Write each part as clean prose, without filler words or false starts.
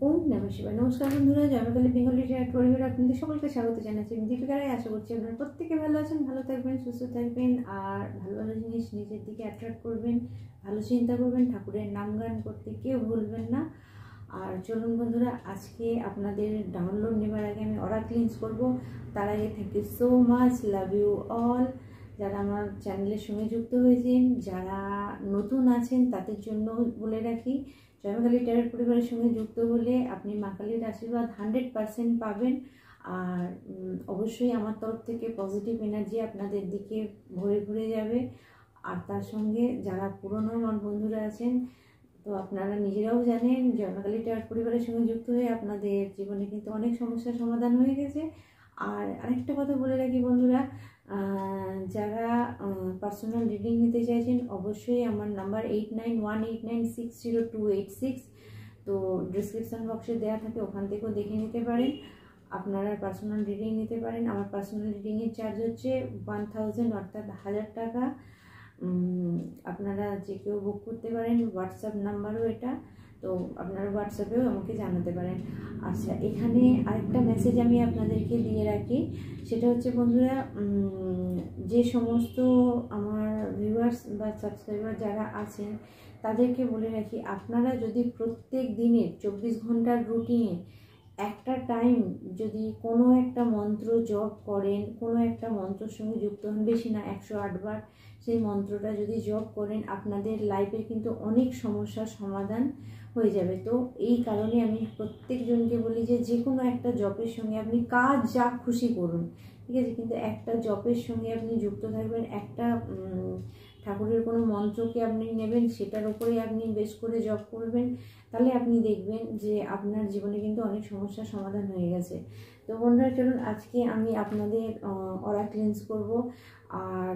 ওম নমঃ শিবায়। নমস্কার বন্ধুরা, জয়মাকালী বেঙ্গলি ট্যারট পরিবারে আপনাদের সকলকে স্বাগত জানাচ্ছি। আমি দীপিকা রায়। আশা করছি আপনারা প্রত্যেকে ভালো আছেন, ভালো থাকবেন, সুস্থ থাকবেন, আর ভালো ভালো জিনিস নিজের দিকে অ্যাট্রাক্ট করবেন, ভালো চিন্তা করবেন, ঠাকুরের নাম গান করতে কেউ ভুলবেন না। আর চলুন বন্ধুরা, আজকে আপনাদের ডাউনলোড নেবার আগে আমি অরা ক্লিনস করবো। তার আগে thank you so much, love you all. যারা আমার চ্যানেলের সঙ্গে যুক্ত হয়েছেন, যারা নতুন আছেন তাদের জন্য বলে রাখি, জয়মাকালী ট্যারট পরিবারের সঙ্গে যুক্ত হলে আপনি মা কালীর আশীর্বাদ 100% পাবেন। আর অবশ্যই আমার তরফ থেকে পজিটিভ এনার্জি আপনাদের দিকে ভরে ভরে যাবে। আর তার সঙ্গে যারা পুরনো আমার বন্ধুরা আছেন, তো আপনারা নিজেরাও জানেন জয়মাকালী ট্যারট পরিবারের সঙ্গে যুক্ত হয়ে আপনাদের জীবনে কিন্তু অনেক সমস্যার সমাধান হয়ে গেছে। আর আরেকটা কথা বলে রাখি বন্ধুরা, যারা পার্সোনাল রিডিং নিতে চাইছেন অবশ্যই আমার নাম্বার 8918960286, তো ডিসক্রিপশান বক্সে দেওয়া থাকে, ওখান থেকেও দেখে নিতে পারেন। আপনারা পার্সোনাল রিডিং নিতে পারেন। আমার পার্সোনাল রিডিংয়ের চার্জ হচ্ছে 1000, অর্থাৎ 1000 টাকা। আপনারা যে কেউ বুক করতে পারেন, হোয়াটসঅ্যাপ নাম্বারও এটা, তো আপনারা হোয়াটসঅ্যাপেও আমাকে জানাতে পারেন। আচ্ছা, এখানে আরেকটা মেসেজ আমি আপনাদেরকে দিয়ে রাখি, সেটা হচ্ছে বন্ধুরা, যে সমস্ত আমার ভিউয়ার্স বা সাবস্ক্রাইবার যারা আছেন তাদেরকে বলে রাখি, আপনারা যদি প্রত্যেক দিনের 24 ঘন্টার রুটিনে একটা টাইম যদি কোনো একটা মন্ত্র জপ করেন, কোনো একটা মন্ত্রের সঙ্গে যুক্ত হন, বেশি না 108 বার সেই মন্ত্রটা যদি জপ করেন, আপনাদের লাইফে কিন্তু অনেক সমস্যার সমাধান হয়ে যাবে। তো এই কারণে আমি প্রত্যেকজনকে বলি যে যে কোনো একটা জপের সঙ্গে আপনি কাজ যা খুশি করুন, ঠিক আছে, কিন্তু একটা জপের সঙ্গে আপনি যুক্ত থাকবেন। একটা ঠাকুরের কোনো মন্ত্রকে আপনি নেবেন, সেটার উপরে আপনি বেশ করে জপ করবেন, তাহলে আপনি দেখবেন যে আপনার জীবনে কিন্তু অনেক সমস্যার সমাধান হয়ে গেছে। তো বন্ধুরা চলুন, আজকে আমি আপনাদের অরা ক্লিনস করব। আর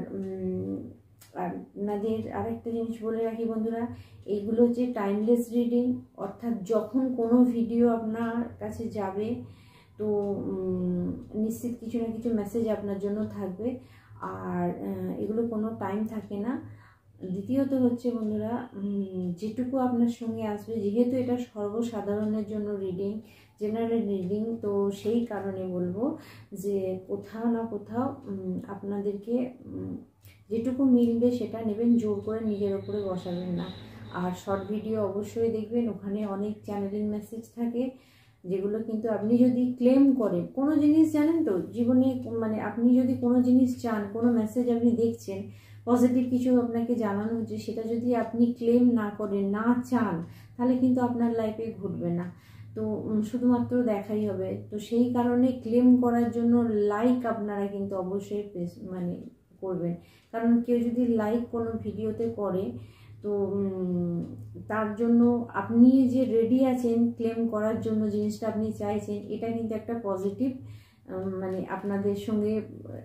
আপনাদের আরেকটা জিনিস বলে রাখি বন্ধুরা, এইগুলো হচ্ছে টাইমলেস রিডিং, অর্থাৎ যখন কোনো ভিডিও আপনার কাছে যাবে তো নিশ্চিত কিছু না কিছু মেসেজ আপনার জন্য থাকবে, আর এগুলো কোনো টাইম থাকে না। দ্বিতীয়ত হচ্ছে বন্ধুরা, যেটুকু আপনার সঙ্গে আসবে, যেহেতু এটা সর্বসাধারণের জন্য রিডিং, জেনারেল রিডিং, তো সেই কারণে বলবো যে কোথাও না কোথাও আপনাদেরকে যেটুকু মিলবে সেটা নেবেন, জোর করে নিজের ওপরে বসাবেন না। আর শর্ট ভিডিও অবশ্যই দেখবেন, ওখানে অনেক চ্যানেলিং মেসেজ থাকে, যেগুলো কিন্তু আপনি যদি ক্লেম করেন কোনো জিনিস, জানেন তো জীবনে, মানে আপনি যদি কোনো জিনিস চান, কোনো মেসেজ আপনি দেখছেন, পজিটিভ কিছু আপনাকে জানানো হচ্ছে, সেটা যদি আপনি ক্লেম না করেন, না চান, তাহলে কিন্তু আপনার লাইফে ঘটবে না, তো শুধুমাত্র দেখাই হবে। তো সেই কারণে ক্লেম করার জন্য লাইক আপনারা কিন্তু অবশ্যই মানে করবেন, কারণ কেউ যদি লাইক কোনো ভিডিওতে করে, তো তার জন্য আপনি যে রেডি আছেন ক্লেম করার জন্য, জিনিসটা আপনি চাইছেন, এটা কিন্তু একটা পজিটিভ, মানে আপনাদের সঙ্গে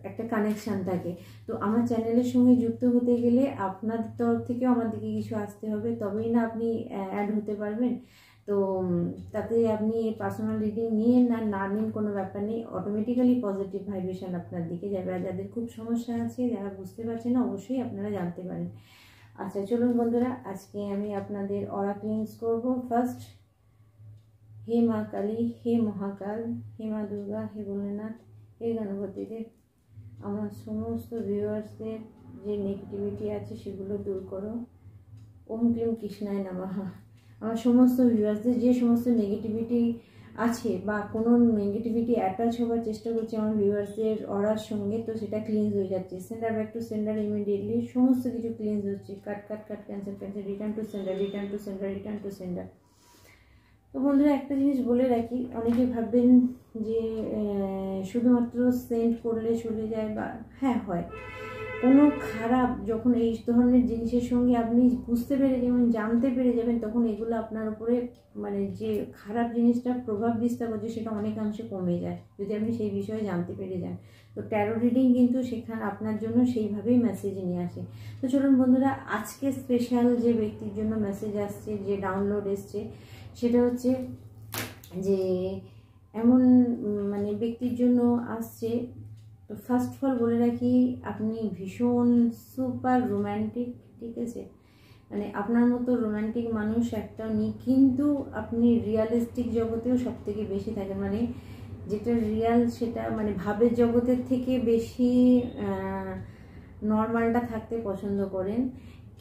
একটা কানেকশান থাকে। তো আমার চ্যানেলের সঙ্গে যুক্ত হতে গেলে আপনাদের তরফ থেকেও আমার দিকে কিছু আসতে হবে, তবেই না আপনি অ্যাড হতে পারবেন। তো তাতে আপনি পার্সোনাল রিডিং নিন না না নিন কোনো ব্যাপার নেই, অটোমেটিক্যালি পজিটিভ ভাইব্রেশন আপনার দিকে যাবে। আর যাদের খুব সমস্যা আছে, যারা বুঝতে পারছেন না, অবশ্যই আপনারা জানতে পারেন। আচ্ছা চলুন বন্ধুরা, আজকে আমি আপনাদের অরা ক্লিনস করব। ফার্স্ট, হে মা কালী, হে মহাকাল, হে মা দুর্গা, হে ভোলেনাথ, হে গণপতি দেব, আমার সমস্ত ভিউয়ার্সদের যে নেগেটিভিটি আছে সেগুলো দূর করো। ওম ক্লিম কৃষ্ণায় নমঃ। আমার সমস্ত ভিউয়ার্সদের যে সমস্ত নেগেটিভিটি আছে বা কোনো নেগেটিভিটি অ্যাটাচ হওয়ার চেষ্টা করছে আমার ভিউয়ার্সদের অরার সঙ্গে, তো সেটা ক্লিনস হয়ে যাচ্ছে। Sender back to sender immediately, সমস্ত কিছু ক্লিনস হচ্ছে। Cut cut cut, cancel cancel, return to sender, return to sender, return to sender. তো বন্ধুরা একটা জিনিস বলে রাখি, অনেকে ভাববেন যে শুধুমাত্র সেন্ড করলে চলে যায়, বা হ্যাঁ হয়, কোনো খারাপ যখন এই ধরনের জিনিসের সঙ্গে আপনি বুঝতে পেরে যাবেন, জানতে পেরে যাবেন, তখন এগুলো আপনার উপরে মানে যে খারাপ জিনিসটা প্রভাব বিস্তার করছে সেটা অনেকাংশে কমে যায়, যদি আপনি সেই বিষয়ে জানতে পেরে যান। তো ট্যারো রিডিং কিন্তু সেখানে আপনার জন্য সেইভাবেই মেসেজ নিয়ে আসে। তো চলুন বন্ধুরা, আজকে স্পেশাল যে ব্যক্তির জন্য মেসেজ আসছে, যে ডাউনলোড এসছে, সেটা হচ্ছে যে এমন মানে ব্যক্তির জন্য আসছে। তো ফার্স্ট অফ অল বলে রাখি, আপনি ভীষণ সুপার রোম্যান্টিক, ঠিক আছে, মানে আপনার মতো রোমান্টিক মানুষ একটাও নেই, কিন্তু আপনি রিয়ালিস্টিক জগতেও সব থেকে বেশি থাকেন, মানে যেটা রিয়াল সেটা মানে ভাবের জগতের থেকে বেশি নর্মালটা থাকতে পছন্দ করেন।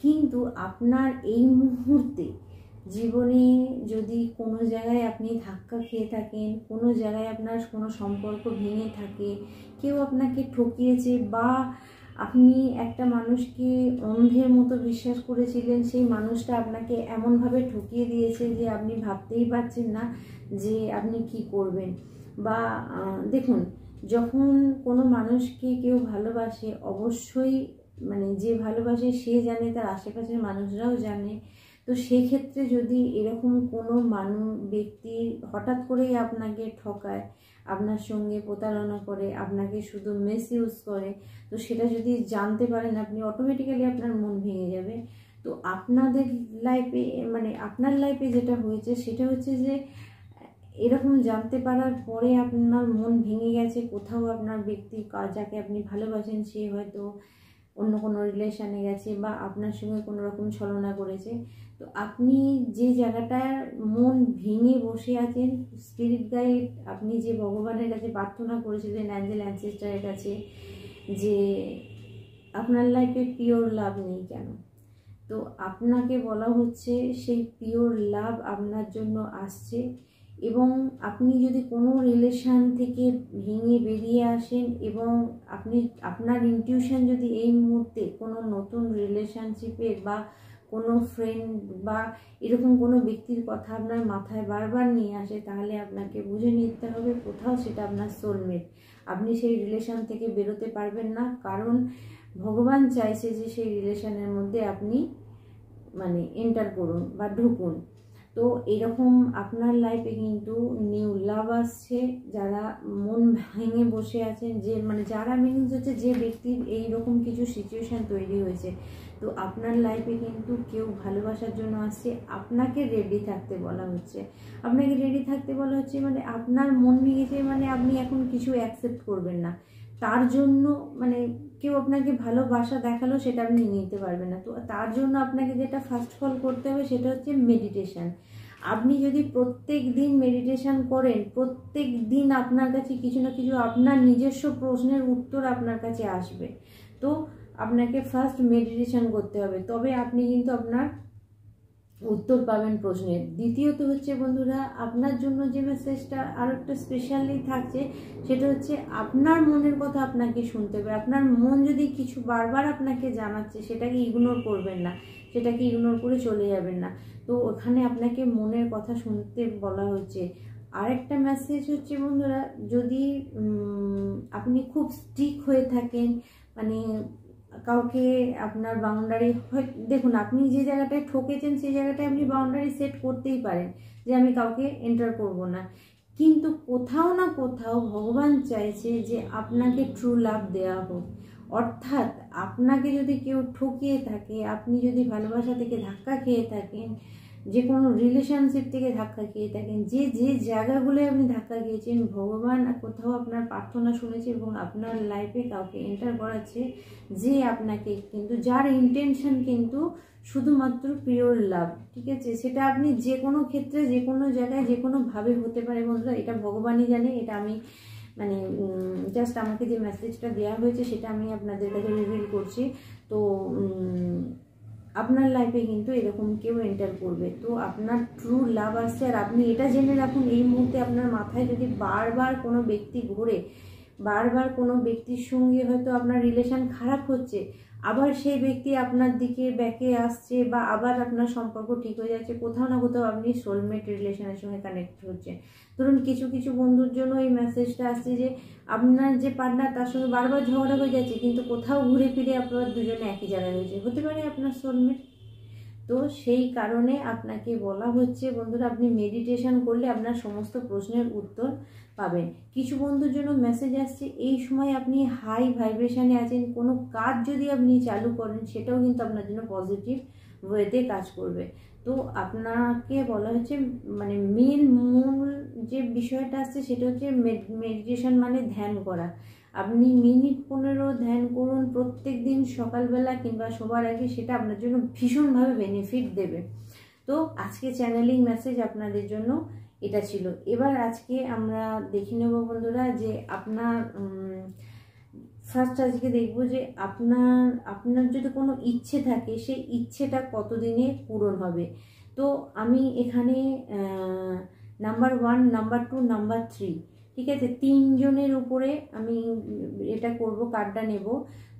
কিন্তু আপনার এই মুহূর্তে জীবনে যদি কোনো জায়গায় আপনি ধাক্কা খেয়ে থাকেন, কোনো জায়গায় আপনার কোনো সম্পর্ক ভেঙে থাকে, কেউ আপনাকে ঠকিয়েছে, বা আপনি একটা মানুষকে অন্ধের মতো বিশ্বাস করেছিলেন, সেই মানুষটা আপনাকে এমনভাবে ঠকিয়ে দিয়েছে যে আপনি ভাবতেই পারছেন না যে আপনি কি করবেন। বা দেখুন, যখন কোনো মানুষকে কেউ ভালোবাসে, অবশ্যই মানে যে ভালোবাসে সে জানে, তার আশেপাশের মানুষরাও জানে। তো সেক্ষেত্রে যদি এরকম কোনো ব্যক্তি হঠাৎ করেই আপনাকে ঠকায়, আপনার সঙ্গে প্রতারণা করে, আপনাকে শুধু মিসইউজ করে, তো সেটা যদি জানতে পারেন আপনি, অটোমেটিক্যালি আপনার মন ভেঙে যাবে। তো আপনাদের লাইফে মানে আপনার লাইফে যেটা হয়েছে সেটা হচ্ছে যে এরকম জানতে পারার পরে আপনার মন ভেঙে গেছে, কোথাও আপনার ব্যক্তি যাকে আপনি ভালোবাসেন সে হয়তো অন্য কোনো রিলেশানে গেছে বা আপনার সঙ্গে কোনো রকম ছলনা করেছে। তো আপনি যে জায়গাটার মন ভেঙে বসে আছেন, স্পিরিট গাইড আপনি যে ভগবানের কাছে প্রার্থনা করেছিলেন, অ্যাঞ্জেল অ্যানসেস্টারের কাছে, যে আপনার লাইফে পিওর লাভ নেই কেন, তো আপনাকে বলা হচ্ছে সেই পিওর লাভ আপনার জন্য আসছে। এবং আপনি যদি কোনো রিলেশান থেকে ভেঙে বেরিয়ে আসেন এবং আপনি আপনার ইনটিউশন যদি এই মুহূর্তে কোনো নতুন রিলেশনশিপের বা কোনো ফ্রেন্ড বা এরকম কোনো ব্যক্তির কথা আপনার মাথায় বারবার নিয়ে আসে, তাহলে আপনাকে বুঝে নিতে হবে কোথাও সেটা আপনার সোলমেট। আপনি সেই রিলেশান থেকে বেরোতে পারবেন না, কারণ ভগবান চাইছে যে সেই রিলেশানের মধ্যে আপনি মানে এন্টার করুন বা ঢুকুন। তো এরকম আপনার লাইফে কিন্তু নিউ লাভ আসছে। যারা মন ভেঙে বসে আছেন, যে মানে যারা মিনিংস হচ্ছে যে ব্যক্তির এইরকম কিছু সিচুয়েশান তৈরি হয়েছে, তো আপনার লাইফে কিন্তু কেউ ভালোবাসার জন্য আসছে। আপনাকে রেডি থাকতে বলা হচ্ছে, আপনাকে রেডি থাকতে বলা হচ্ছে, মানে আপনার মন ভেঙেছে মানে আপনি এখন কিছু অ্যাকসেপ্ট করবেন না, তার জন্য মানে কেউ আপনাকে ভালোবাসা দেখালো সেটা আপনি নিতে পারবেন না। তো তার জন্য আপনাকে যেটা ফার্স্ট অফ অল করতে হবে সেটা হচ্ছে মেডিটেশন। আপনি যদি প্রত্যেক দিন মেডিটেশন করেন, প্রত্যেক দিন আপনার কাছে কিছু না কিছু আপনার নিজস্ব প্রশ্নের উত্তর আপনার কাছে আসবে। তো আপনাকে ফার্স্ট মেডিটেশন করতে হবে, তবে আপনি কিন্তু আপনার উত্তর পাবেন প্রশ্নের। দ্বিতীয়ত হচ্ছে বন্ধুরা, আপনার জন্য যে মেসেজটা আরও একটা স্পেশালি থাকছে সেটা হচ্ছে আপনার মনের কথা আপনাকে শুনতে হবে। আপনার মন যদি কিছু বারবার আপনাকে জানাচ্ছে সেটাকে ইগনোর করবেন না, সেটাকে ইগনোর করে চলে যাবেন না। তো ওখানে আপনাকে মনের কথা শুনতে বলা হচ্ছে। আরেকটা মেসেজ হচ্ছে বন্ধুরা, যদি আপনি খুব স্ট্রিক হয়ে থাকেন, মানে কাউকে আপনার বাউন্ডারি হয়, দেখুন আপনি যে জায়গাটায় ঠকেছেন সেই জায়গাটায় আপনি বাউন্ডারি সেট করতেই পারেন যে আমি কাউকে এন্টার করব না, কিন্তু কোথাও না কোথাও ভগবান চাইছে যে আপনাকে ট্রু লাভ দেওয়া হোক। অর্থাৎ আপনাকে যদি কেউ ঠকিয়ে থাকে, আপনি যদি ভালোবাসা থেকে ধাক্কা খেয়ে থাকেন, যে কোনো রিলেশনশিপ থেকে ধাক্কা খেয়ে থাকেন, যে যে জায়গাগুলোয় আপনি ধাক্কা খেয়েছেন, ভগবান কোথাও আপনার প্রার্থনা শুনেছে এবং আপনার লাইফে কাউকে এন্টার করাচ্ছে যে আপনাকে কিন্তু যার ইন্টেনশন কিন্তু শুধুমাত্র পিওর লাভ, ঠিক আছে? সেটা আপনি যে কোনো ক্ষেত্রে যে কোনো জায়গায় যে কোনোভাবে হতে পারে বন্ধুরা, এটা ভগবানই জানে। এটা আমি মানে জাস্ট আমাকে যে মেসেজটা দেওয়া হয়েছে সেটা আমি আপনাদের কাছে রিভিল করছি। তো আপনার লাইফে কিন্তু এরকম কেউ এন্টার করবে, তো আপনার ট্রু লাভ আসছে। আর আপনি এটা জেনে রাখুন, এই মুহূর্তে আপনার মাথায় যদি বারবার কোনো ব্যক্তি ঘোরে, বারবার কোনো ব্যক্তির সঙ্গে হয়তো আপনার রিলেশন খারাপ হচ্ছে, আবার সেই ব্যক্তি আপনার দিকে ব্যাকে আসছে বা আবার আপনার সম্পর্ক ঠিক হয়ে যাচ্ছে, কোথাও না কোথাও আপনি সোলমেট রিলেশনের সঙ্গে কানেক্ট হচ্ছে। ধরুন কিছু কিছু বন্ধুর জন্য এই মেসেজটা আসছে যে আপনার যে পার্টনার তার সঙ্গে বারবার ঝগড়া হয়ে যাচ্ছে, কিন্তু কোথাও ঘুরে ফিরে আপনার দুজনে একই জায়গায় রয়েছে, হতে পারে আপনার সোলমেট। তো সেই কারণে আপনাকে বলা হচ্ছে বন্ধুরা, আপনি মেডিটেশন করলে আপনার সমস্ত প্রশ্নের উত্তর পাবেন। কিছু বন্ধুর জন্য মেসেজ আসছে এই সময় আপনি হাই ভাইব্রেশনে আছেন, কোনো কাজ যদি আপনি চালু করেন সেটাও কিন্তু আপনার জন্য পজিটিভ ওয়েতে কাজ করবে। তো আপনাকে বলা হচ্ছে মানে মূল যে বিষয়টা আসছে সেটা হচ্ছে মেডিটেশন মানে ধ্যান করা। আপনি মিনিট 15 ধ্যান করুন প্রত্যেক দিন সকালবেলা কিংবা শোবার আগে, সেটা আপনার জন্য ভীষণভাবে বেনিফিট দেবে। তো আজকে চ্যানেলিং মেসেজ আপনাদের জন্য এটা ছিল। এবার আজকে আমরা দেখে নেব বন্ধুরা যে আপনার ফার্স্ট আজকে দেখব যে আপনার যদি কোনো ইচ্ছে থাকে সেই ইচ্ছেটা কতদিনে পূরণ হবে। তো আমি এখানে নাম্বার 1, নাম্বার 2, নাম্বার 3, ঠিক আছে, 3 জনের উপরে আমি এটা করব, কার্ডটা নেব।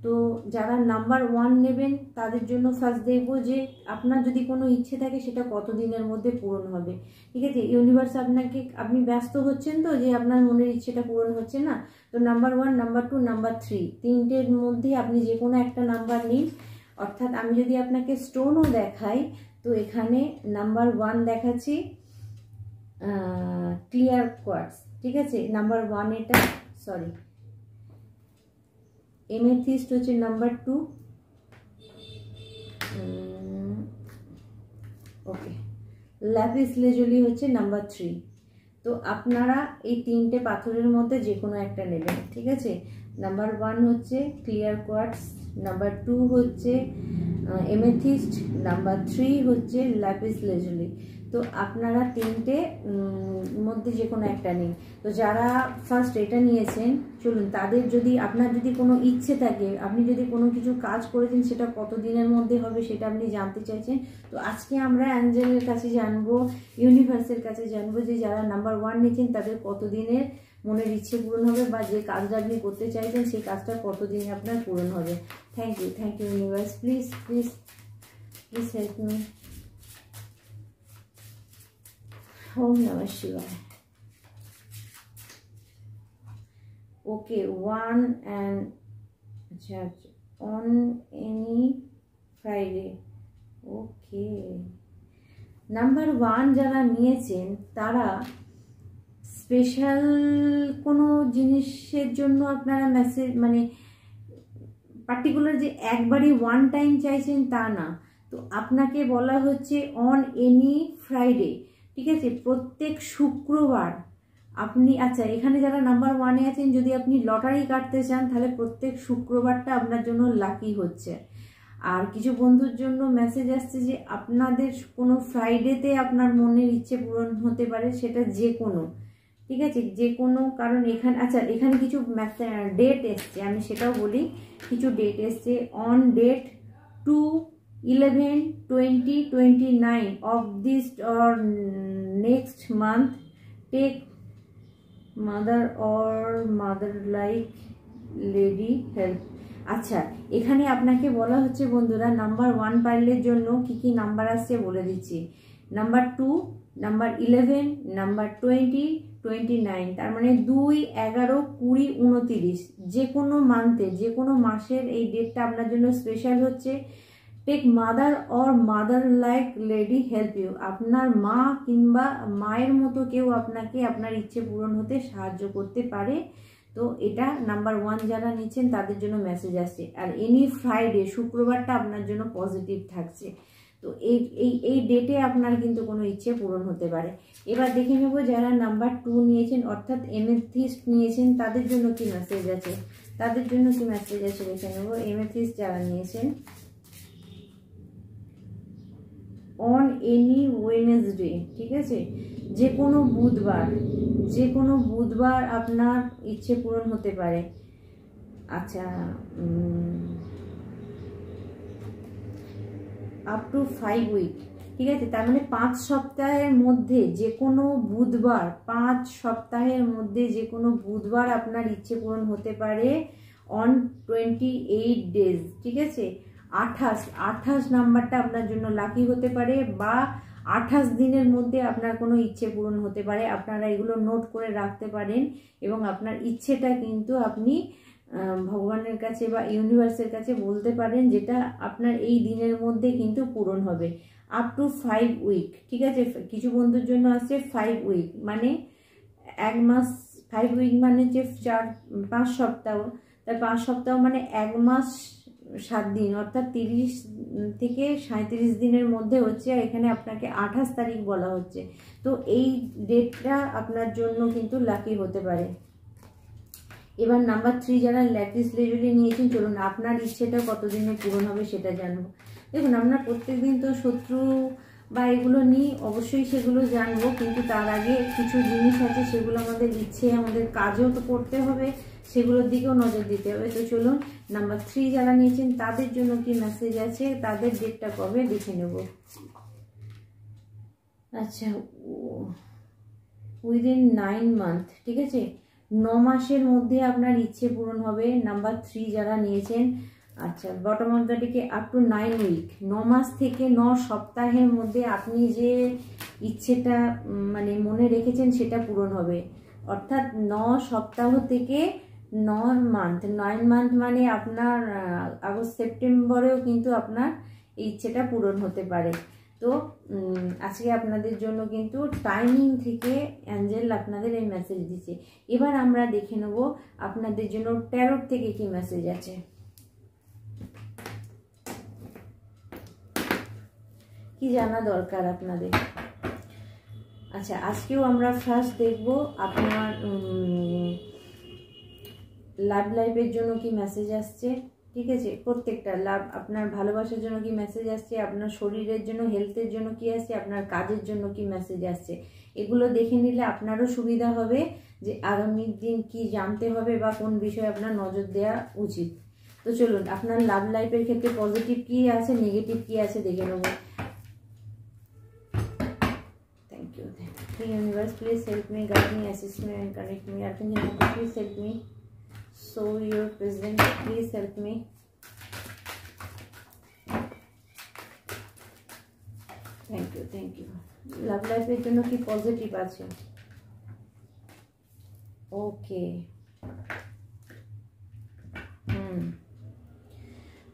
তো যারা নাম্বার 1 নেবেন তাদের জন্য ফার্স্ট দেখব যে আপনার যদি কোনো ইচ্ছে থাকে সেটা কতদিনের মধ্যে পূরণ হবে। ঠিক আছে, ইউনিভার্স আপনি ব্যস্ত হচ্ছেন তো যে আপনার মনের ইচ্ছেটা পূরণ হচ্ছে না। তো নাম্বার 1, নাম্বার 2, নাম্বার 3, তিনটের মধ্যে আপনি যে কোনো একটা নাম্বার নিন। অর্থাৎ আমি যদি আপনাকে স্টোনও দেখাই, তো এখানে নাম্বার 1 দেখাচ্ছি ক্লিয়ার কোয়ার্টজ, ঠিক আছে, নাম্বার 1 এটা, সরি, এমেথিস্ট হচ্ছে নাম্বার 2, ওকে, ল্যাপিস লেজুলি হচ্ছে নাম্বার 3। তো আপনারা এই তিনটে পাথরের মধ্যে যে কোনো একটা নেবেন, ঠিক আছে। নাম্বার 1 হচ্ছে ক্লিয়ার কোয়ার্টজ, নাম্বার 2 হচ্ছে এমেথিস্ট, নাম্বার 3 হচ্ছে ল্যাপিস লেজুলি। তো আপনারা তিনটে মধ্যে যে কোনো একটা নিন। তো যারা ফার্স্ট এটা নিয়েছেন, চলুন তাদের যদি আপনার যদি কোনো ইচ্ছে থাকে, আপনি যদি কোনো কিছু কাজ করেছেন সেটা কত দিনের মধ্যে হবে সেটা আপনি জানতে চাইছেন। তো আজকে আমরা অ্যাঞ্জেলের কাছে জানবো, ইউনিভার্সের কাছে জানবো যে যারা নাম্বার 1 নিয়েছেন তাদের কতদিনের মনের ইচ্ছে পূরণ হবে, বা যে কাজটা আপনি করতে চাইছেন সেই কাজটা কতদিনে আপনার পূরণ হবে। Thank you universe, please please please help me. ओम नमः शिवाय। Okay, 1 and judge on any Friday। Okay, number 1 যারা নিয়েছেন তারা স্পেশাল কোনো জিনিসের জন্য আপনারা মেসেজ মানে পার্টিকুলার যে একবারই 1 টাইম চাইছেন তা না। তো আপনাকে বলা হচ্ছে অন এনি ফ্রাইডে, ঠিক আছে, প্রত্যেক শুক্রবার আপনি, আচ্ছা এখানে যারা নাম্বার 1-এ আছেন, যদি আপনি লটারি কাটতে চান তাহলে প্রত্যেক শুক্রবারটা আপনার জন্য লাকি হচ্ছে। আর কিছু বন্ধুর জন্য মেসেজ আসছে যে আপনাদের কোনো ফ্রাইডেতে আপনার মনের ইচ্ছে পূরণ হতে পারে, সেটা যে কোনো, ঠিক আছে, যে কোনো, কারণ এখানে আচ্ছা এখানে কিছু ডেট এসছে, আমি সেটাও বলি। কিছু ডেট এসছে, on date 2/11/2029 of this or next month take mother or mother like lady help। আচ্ছা এখানে আপনাকে বলা হচ্ছে বন্ধুরা, নাম্বার 1 পাইলের জন্য কি কি নাম্বার আসছে বলে দিচ্ছি। নাম্বার 2, নাম্বার 11, নাম্বার 20, 29, তার মানে 2, 11, 20, 29, যে কোনো মান্থে, যে কোনো মাসের এই ডেটটা আপনার জন্য স্পেশাল হচ্ছে। Take mother or mother like lady help you, আপনার মা কিংবা মায়ের মতো কেউ আপনাকে আপনার ইচ্ছে পূরণ হতে সাহায্য করতে পারে। তো এটা নাম্বার 1 যারা নিচ্ছেন তাদের জন্য মেসেজ আসছে। আর এনি ফ্রাইডে, শুক্রবারটা আপনার জন্য পজিটিভ থাকছে। তো এই ডেটে আপনার কিন্তু কোনো ইচ্ছে পূরণ হতে পারে। এবার দেখে নেব যারা নাম্বার 2 নিয়েছেন অর্থাৎ এমেথিস্ট নিয়েছেন তাদের জন্য কি মেসেজ আছে, তাদের জন্য কি মেসেজ আছে দেখে নেব। এমেথিস্ট যারা নিয়েছেন, অন এনি ওয়েডনেসডে, ঠিক আছে, যে কোনো বুধবার, যে কোনো বুধবার আপনার ইচ্ছে পূরণ হতে পারে। আচ্ছা, আপ টু 5 উইক, ঠিক আছে, তার মানে 5 সপ্তাহের মধ্যে যে কোনো বুধবার, 5 সপ্তাহের মধ্যে যে কোনো বুধবার আপনার ইচ্ছে পূরণ হতে পারে অন 28 ডেজ, ঠিক আছে। 28 নাম্বারটা আপনার জন্য লাকি হতে পারে, বা 28 দিনের মধ্যে আপনার কোনো ইচ্ছে পূরণ হতে পারে। আপনারা এগুলো নোট করে রাখতে পারেন এবং আপনার ইচ্ছেটা কিন্তু আপনি ভগবানের কাছে বা ইউনিভার্সের কাছে বলতে পারেন, যেটা আপনার এই দিনের মধ্যে কিন্তু পূরণ হবে। আপ টু 5 উইক, ঠিক আছে, কিছু বন্ধুর জন্য আছে 5 উইক মানে 1 মাস, 5 উইক মানে যে 5 সপ্তাহ, তার 5 সপ্তাহ মানে 1 মাস 7 দিন, অর্থাৎ 30 থেকে 37 দিনের মধ্যে হচ্ছে। এখানে আপনাকে 28 তারিখ বলা হচ্ছে। তো এই ডেটটা আপনার জন্য কিন্তু লাকি হতে পারে। এবার নাম্বার 3 যারা ল্যাটিস লেজুলি নিয়েছেন, চলুন আপনার ইচ্ছেটা কতদিনে পূরণ হবে সেটা জানবো। দেখুন, আমরা প্রত্যেকদিন তো শত্রু বা এগুলো নিয়ে অবশ্যই সেগুলো জানবো, কিন্তু তার আগে কিছু জিনিস আছে সেগুলো আমাদের ইচ্ছে, আমাদের কাজও তো করতে হবে, সেগুলোর দিকেও নজর দিতে হবে। তো চলুন নাম্বার 3 যারা নিয়েছেন তাদের জন্য কি মেসেজ আছে, তাদের ডেটটা কবে দেখে নেব। আচ্ছা, উইদিন 9 মান্থ, ঠিক আছে, 9 মাসের মধ্যে আপনার ইচ্ছে পূরণ হবে। নাম্বার 3 যারা নিয়েছেন, আচ্ছা, বটম অফ দ্য ডেকে আপ টু 9 উইক, 9 মাস থেকে 9 সপ্তাহের মধ্যে আপনি যে ইচ্ছেটা মানে মনে রেখেছেন সেটা পূরণ হবে। অর্থাৎ 9 সপ্তাহ থেকে 9 মান্থ, 9 মান্থ মানে আপনার আগস্ট সেপ্টেম্বরেও কিন্তু আপনার এই ইচ্ছেটা পূরণ হতে পারে। তো আজকে আপনাদের জন্য কিন্তু টাইমিং থেকে অ্যাঞ্জেল আপনাদের এই মেসেজ দিচ্ছে। এবার আমরা দেখে নেব আপনাদের জন্য ট্যারোট থেকে কি মেসেজ আছে। কি জানা দরকার আপনাদের। আচ্ছা, আজকেও আমরা ফার্স্ট দেখব আপনার লাভ লাইফের জন্য কি মেসেজ আসছে, ঠিক আছে, প্রত্যেকটা লাভ, আপনার ভালোবাসার জন্য কি মেসেজ আসছে, আপনার শরীরের জন্য, হেলথের জন্য কি আসছে, আপনার কাজের জন্য কি মেসেজ আসছে, এগুলো দেখে নিলে আপনারও সুবিধা হবে যে আগামী দিন কি জানতে হবে বা কোন বিষয়ে আপনার নজর দেওয়া উচিত। তো চলুন আপনার লাভ লাইফের ক্ষেত্রে পজিটিভ কি আছে, নেগেটিভ কি আছে দেখে নেব। Thank you. Universe please help me, guide me, assist me and connect me. Archangel please help me, so your present, please help me. Thank you. Love লাইফের জন্য কি পজিটিভ আছে? ওকে,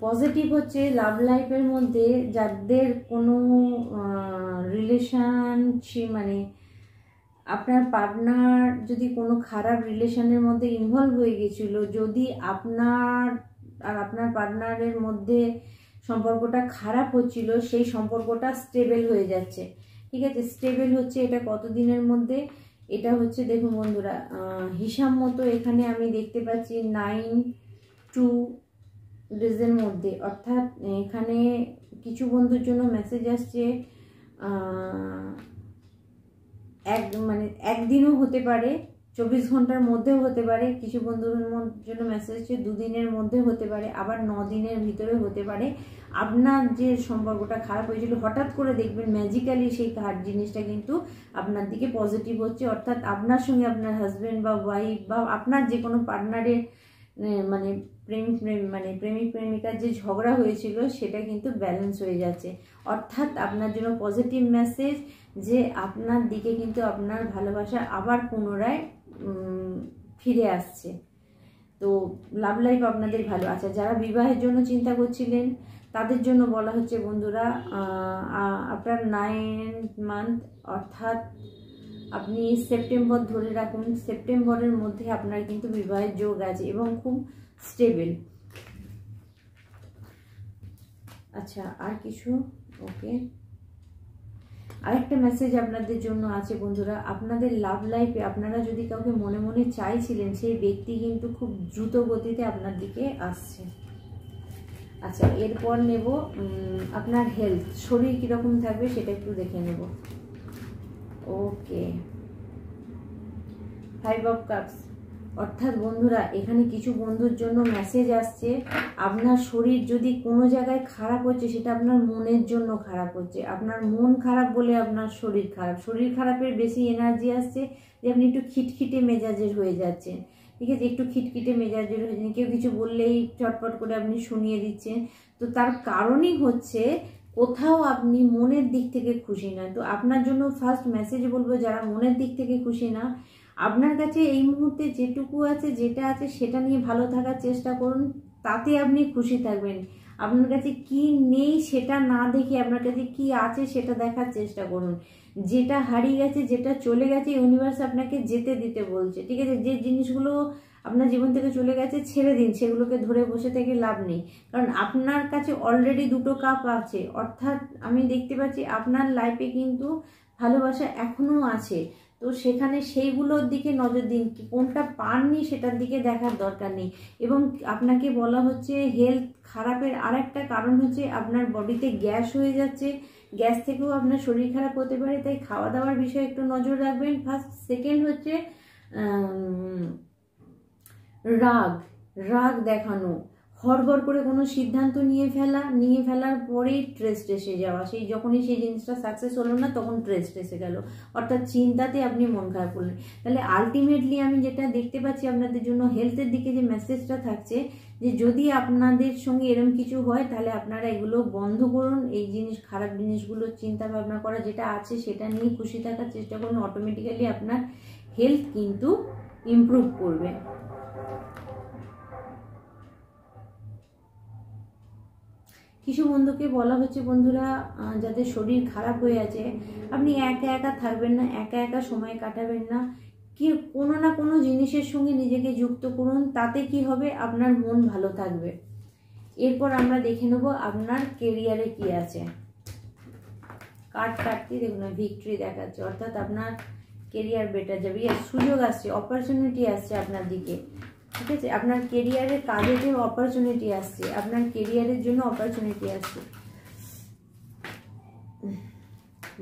পজিটিভ হচ্ছে লাভ লাইফের মধ্যে যাদের কোনো রিলেশনশিপ মানে আপনার পার্টনার যদি কোনো খারাপ রিলেশনের মধ্যে ইনভলভ হয়ে গেছিল, যদি আপনার আর আপনার পার্টনারের মধ্যে সম্পর্কটা খারাপ হচ্ছিল, সেই সম্পর্কটা স্টেবল হয়ে যাচ্ছে, ঠিক আছে। স্টেবল হচ্ছে এটা কতদিনের মধ্যে, এটা হচ্ছে দেখুন বন্ধুরা, হিসাব মতো এখানে আমি দেখতে পাচ্ছি 9 ডেজের মধ্যে। অর্থাৎ এখানে কিছু বন্ধুর জন্য মেসেজ আসছে একদিনও হতে পারে, 24 ঘন্টার মধ্যেও হতে পারে। কিছু বন্ধুর জন্য মেসেজ আসছে 2 দিনের মধ্যে হতে পারে, আবার 9 দিনের ভিতরে হতে পারে। আপনার যে সম্পর্কটা খারাপ হয়েছিল হঠাৎ করে দেখবেন ম্যাজিক্যালি সেই জিনিসটা কিন্তু আপনার দিকে পজিটিভ হচ্ছে। অর্থাৎ আপনার সঙ্গে আপনার হাজব্যান্ড বা ওয়াইফ বা আপনার যে কোনো পার্টনারের মানে প্রেমিক প্রেমিকার যে ঝগড়া হয়েছিল সেটা কিন্তু ব্যালেন্স হয়ে যাচ্ছে। অর্থাৎ আপনার জন্য পজিটিভ মেসেজ যে আপনার দিকে কিন্তু আপনার ভালোবাসা আবার পুনরায় ফিরে আসছে। তো লাভ লাইফ আপনাদের ভালো আছে। যারা বিবাহের জন্য চিন্তা করছিলেন তাদের জন্য বলা হচ্ছে বন্ধুরা, আপনার 9 মান্থ অর্থাৎ আপনি সেপ্টেম্বর ধরে রাখুন, সেপ্টেম্বরের মধ্যে আপনার কিন্তু বিবাহের যোগ আছে এবং খুব স্টেবল। আচ্ছা, আর কিছু? ওকে, আরেকটা মেসেজ আপনাদের জন্য আছে বন্ধুরা, আপনাদের লাভ লাইফে আপনারা যদি কাউকে মনে মনে চাইছিলেন সেই ব্যক্তি কিন্তু খুব দ্রুত গতিতে আপনার দিকে আসছে। আচ্ছা, এরপর নেব আপনার হেলথ, শরীর কীরকম থাকবে সেটা একটু দেখে নেব। ওকে, 5 অফ কাপস। অর্থাৎ বন্ধুরা এখানে কিছু বন্ধুর জন্য মেসেজ আসছে আপনার শরীর যদি কোনো জায়গায় খারাপ হচ্ছে সেটা আপনার মনের জন্য খারাপ হচ্ছে। আপনার মন খারাপ বলে আপনার শরীর খারাপ, শরীর খারাপের বেশি এনার্জি আসছে যে আপনি একটু খিটখিটে মেজাজের হয়ে যাচ্ছেন, ঠিক আছে, একটু খিটখিটে মেজাজের হয়ে যাচ্ছেন, কেউ কিছু বললেই চটপট করে আপনি শুনিয়ে দিচ্ছেন। তো তার কারণই হচ্ছে কোথাও আপনি মনের দিক থেকে খুশি না। তো আপনার জন্য ফার্স্ট মেসেজ বলবো যারা মনের দিক থেকে খুশি না, আপনার কাছে এই মুহূর্তে যেটুকু আছে যেটা আছে সেটা নিয়ে ভালো থাকার চেষ্টা করুন, তাতে আপনি খুশি থাকবেন। আপনার কাছে কি নেই সেটা না দেখে আপনার কাছে কি আছে সেটা দেখার চেষ্টা করুন। যেটা হারিয়ে গেছে, যেটা চলে গেছে, ইউনিভার্স আপনাকে যেতে দিতে বলছে, ঠিক আছে। যে জিনিসগুলো আপনার জীবন থেকে চলে গেছে ছেড়ে দিন, সেগুলোকে ধরে বসে থেকে লাভ নেই, কারণ আপনার কাছে অলরেডি 2টো কাপ আছে। অর্থাৎ আমি দেখতে পাচ্ছি আপনার লাইফে কিন্তু ভালোবাসা এখনো আছে। তো সেখানে সেইগুলোর দিকে নজর দিন, কোনটা পাননি সেটার দিকে দেখার দরকার নেই। এবং আপনাকে বলা হচ্ছে হেলথ খারাপের আরেকটা কারণ হচ্ছে আপনার বডিতে গ্যাস হয়ে যাচ্ছে, গ্যাস থেকেও আপনার শরীর খারাপ হতে পারে, তাই খাওয়া দাওয়ার বিষয়ে একটু নজর রাখবেন ফার্স্ট। সেকেন্ড হচ্ছে রাগ দেখানো, হড়বড় করে কোনো সিদ্ধান্ত নিয়ে ফেলার পরেই ট্রেস্ট এসে যাওয়া, সেই যখনই সেই জিনিসটা সাকসেস হলো না তখন ট্রেস্ট এসে গেল, অর্থাৎ চিন্তাতে আপনি মন খারাপ করলেন। তাহলে আলটিমেটলি আমি যেটা দেখতে পাচ্ছি আপনাদের জন্য হেলথের দিকে যে মেসেজটা থাকছে, যে যদি আপনাদের সঙ্গে এরকম কিছু হয় তাহলে আপনারা এগুলো বন্ধ করুন, এই খারাপ জিনিসগুলো চিন্তা ভাবনা করা, যেটা আছে সেটা নিয়ে খুশি থাকার চেষ্টা করুন, অটোমেটিক্যালি আপনার হেলথ কিন্তু ইমপ্রুভ করবে। কিছু বন্ধুকে বলা হচ্ছে, বন্ধুরা যাদের শরীর খারাপ হয়ে আছে, আপনি একা একা থাকবেন না, একা একা সময় কাটাবেন না, কি কোনো না কোনো জিনিসের সঙ্গে নিজেকে যুক্ত করুন, তাতে কি হবে আপনার মন ভালো থাকবে। এরপর আমরা দেখে নেব আপনার কেরিয়ারে কি আছে। কাটতে দেখুন ভিক্টরি দেখাচ্ছে, অর্থাৎ আপনার কেরিয়ার বেটার যাবে, সুযোগ আসছে, অপরচুনিটি আসছে আপনার দিকে, ঠিক আছে। আপনার কেরিয়ারে কাজের জন্য অপরচুনিটি আসছে, আপনার কেরিয়ারের জন্য অপরচুনিটি আসছে।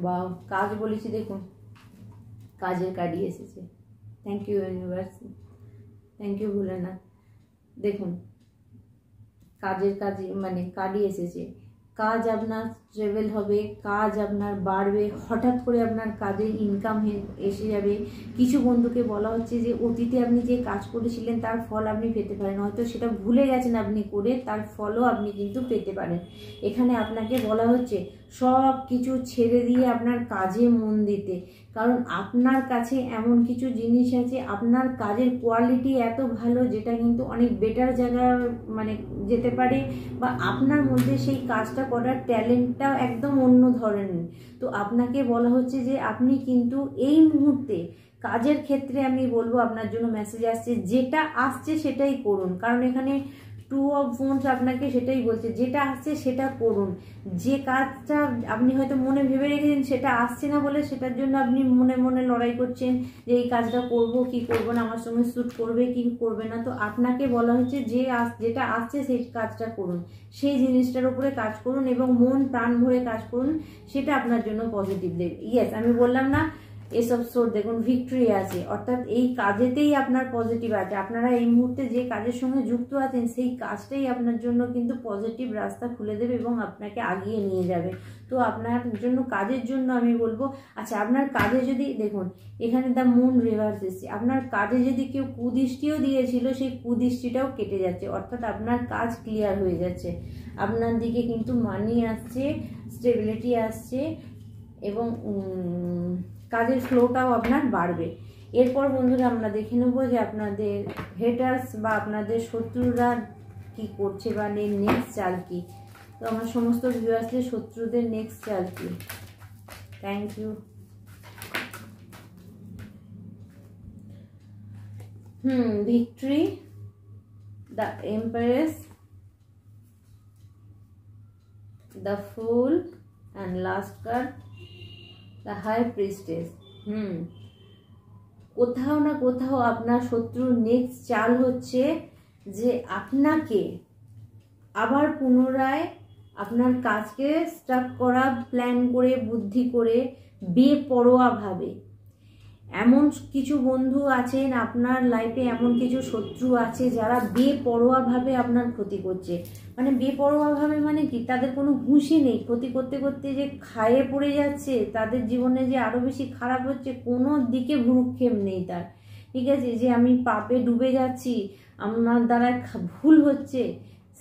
বা কাজ বলেছি দেখুন, কাজের কার্ডই এসেছে। Thank you universe, thank you Bholenath. দেখুন কাজের মানে কার্ডই এসেছে। কাজ আপনার ট্রেভেল হবে, কাজ আপনার বাড়বে, হঠাৎ করে আপনার কাজের ইনকাম এসে যাবে। কিছু বন্ধুকে বলা হচ্ছে যে অতীতে আপনি যে কাজ করেছিলেন তার ফল আপনি পেতে পারেন, হয়তো সেটা ভুলে গেছেন আপনি করে, তার ফলও আপনি কিন্তু পেতে পারেন। এখানে আপনাকে বলা হচ্ছে সব কিছু ছেড়ে দিয়ে আপনার কাজে মন দিতে, কারণ আপনার কাছে এমন কিছু জিনিস আছে, আপনার কাজের কোয়ালিটি এত ভালো যেটা কিন্তু অনেক বেটার জায়গায় মানে যেতে পারে, বা আপনার মধ্যে সেই কাজটা করার ট্যালেন্টটাও একদম অন্য ধরনের। তো আপনাকে বলা হচ্ছে যে আপনি কিন্তু এই মুহূর্তে কাজের ক্ষেত্রে আমি বলবো আপনার জন্য মেসেজ আসছে, যেটা আসছে সেটাই করুন, কারণ এখানে 2 of Wands আপনাকে সেটাই বলছে, যেটা আসছে সেটা করুন। যে কাজটা আপনি হয়তো মনে ভেবে রেখেছেন সেটা আসছে না বলে সেটার জন্য আপনি মনে মনে লড়াই করছেন যে এই কাজটা করব কি করব না, আমার সঙ্গে স্যুট করবে কি করবে না। তো আপনাকে বলা হচ্ছে যে যেটা আসছে সেই কাজটা করুন, সেই জিনিসটার উপরে কাজ করুন এবং মন প্রাণ ভরে কাজ করুন, সেটা আপনার জন্য পজিটিভ দেবে। ইয়েস, আমি বললাম না এসব সোর দেখুন ভিক্টরি আছে, অর্থাৎ এই কাজেতেই আপনার পজিটিভ আছে। আপনারা এই মুহূর্তে যে কাজের সঙ্গে যুক্ত আছেন সেই কাজটাই আপনার জন্য কিন্তু পজিটিভ রাস্তা খুলে দেবে এবং আপনাকে আগিয়ে নিয়ে যাবে। তো আপনার জন্য কাজের জন্য আমি বলবো, আচ্ছা আপনার কাজে যদি দেখুন এখানে দ্য মুন রিভার্স এসছে, আপনার কাজে যদি কেউ কুদৃষ্টিও দিয়েছিল সেই কুদৃষ্টিটাও কেটে যাচ্ছে, অর্থাৎ আপনার কাজ ক্লিয়ার হয়ে যাচ্ছে, আপনার দিকে কিন্তু মানি আসছে, স্টেবিলিটি আসছে এবং কাজের ফ্লোটাও আপনার বাড়বে। এরপর বন্ধুরা আমরা দেখে নেব যে আপনাদের হেটার্স বা আপনাদের শত্রুরা কি করছে বা নেক্সট চাল কি। তো আমার সমস্ত ভিউয়ার্সদের শত্রুদের নেক্সট চাল কি। Thank you. Victory, the empress, the fool and last card the high priestess. কোথাও না কোথাও আপনার শত্রুর নেক্সট চাল হচ্ছে যে আপনাকে আবার পুনরায় আপনার কাজকে স্টার্ট করা, প্ল্যান করে বুদ্ধি করে বেপরোয়াভাবে। এমন কিছু বন্ধু আছেন আপনার লাইফে, এমন কিছু শত্রু আছে যারা বেপরোয়াভাবে আপনার ক্ষতি করছে। মানে বেপরোয়াভাবে মানে কি, তাদের কোনো হুঁশই নেই, ক্ষতি করতে করতে যে খায়ে পড়ে যাচ্ছে, তাদের জীবনে যে আরও বেশি খারাপ হচ্ছে, কোনো দিকে ভ্রুক্ষেপ নেই তার, ঠিক আছে। যে আমি পাপে ডুবে যাচ্ছি, আমার দ্বারা ভুল হচ্ছে,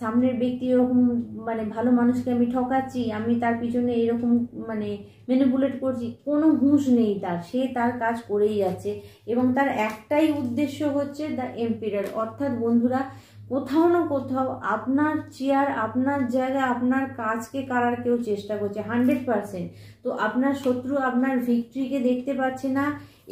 সামনের ব্যক্তি এরকম মানে ভালো মানুষকে আমি ঠকাচ্ছি, আমি তার পিছনে এরকম মানে ম্যানিপুলেট করছি, কোনো হুঁশ নেই তার, সে তার কাজ করেই যাচ্ছে এবং তার একটাই উদ্দেশ্য হচ্ছে দ্য এম্পিরার। অর্থাৎ বন্ধুরা কোথাও না কোথাও আপনার চেয়ার, আপনার জায়গা, আপনার কাজকে কারার কেউ চেষ্টা করছে 100%। তো আপনার শত্রু আপনার ভিক্টরিকে দেখতে পাচ্ছে না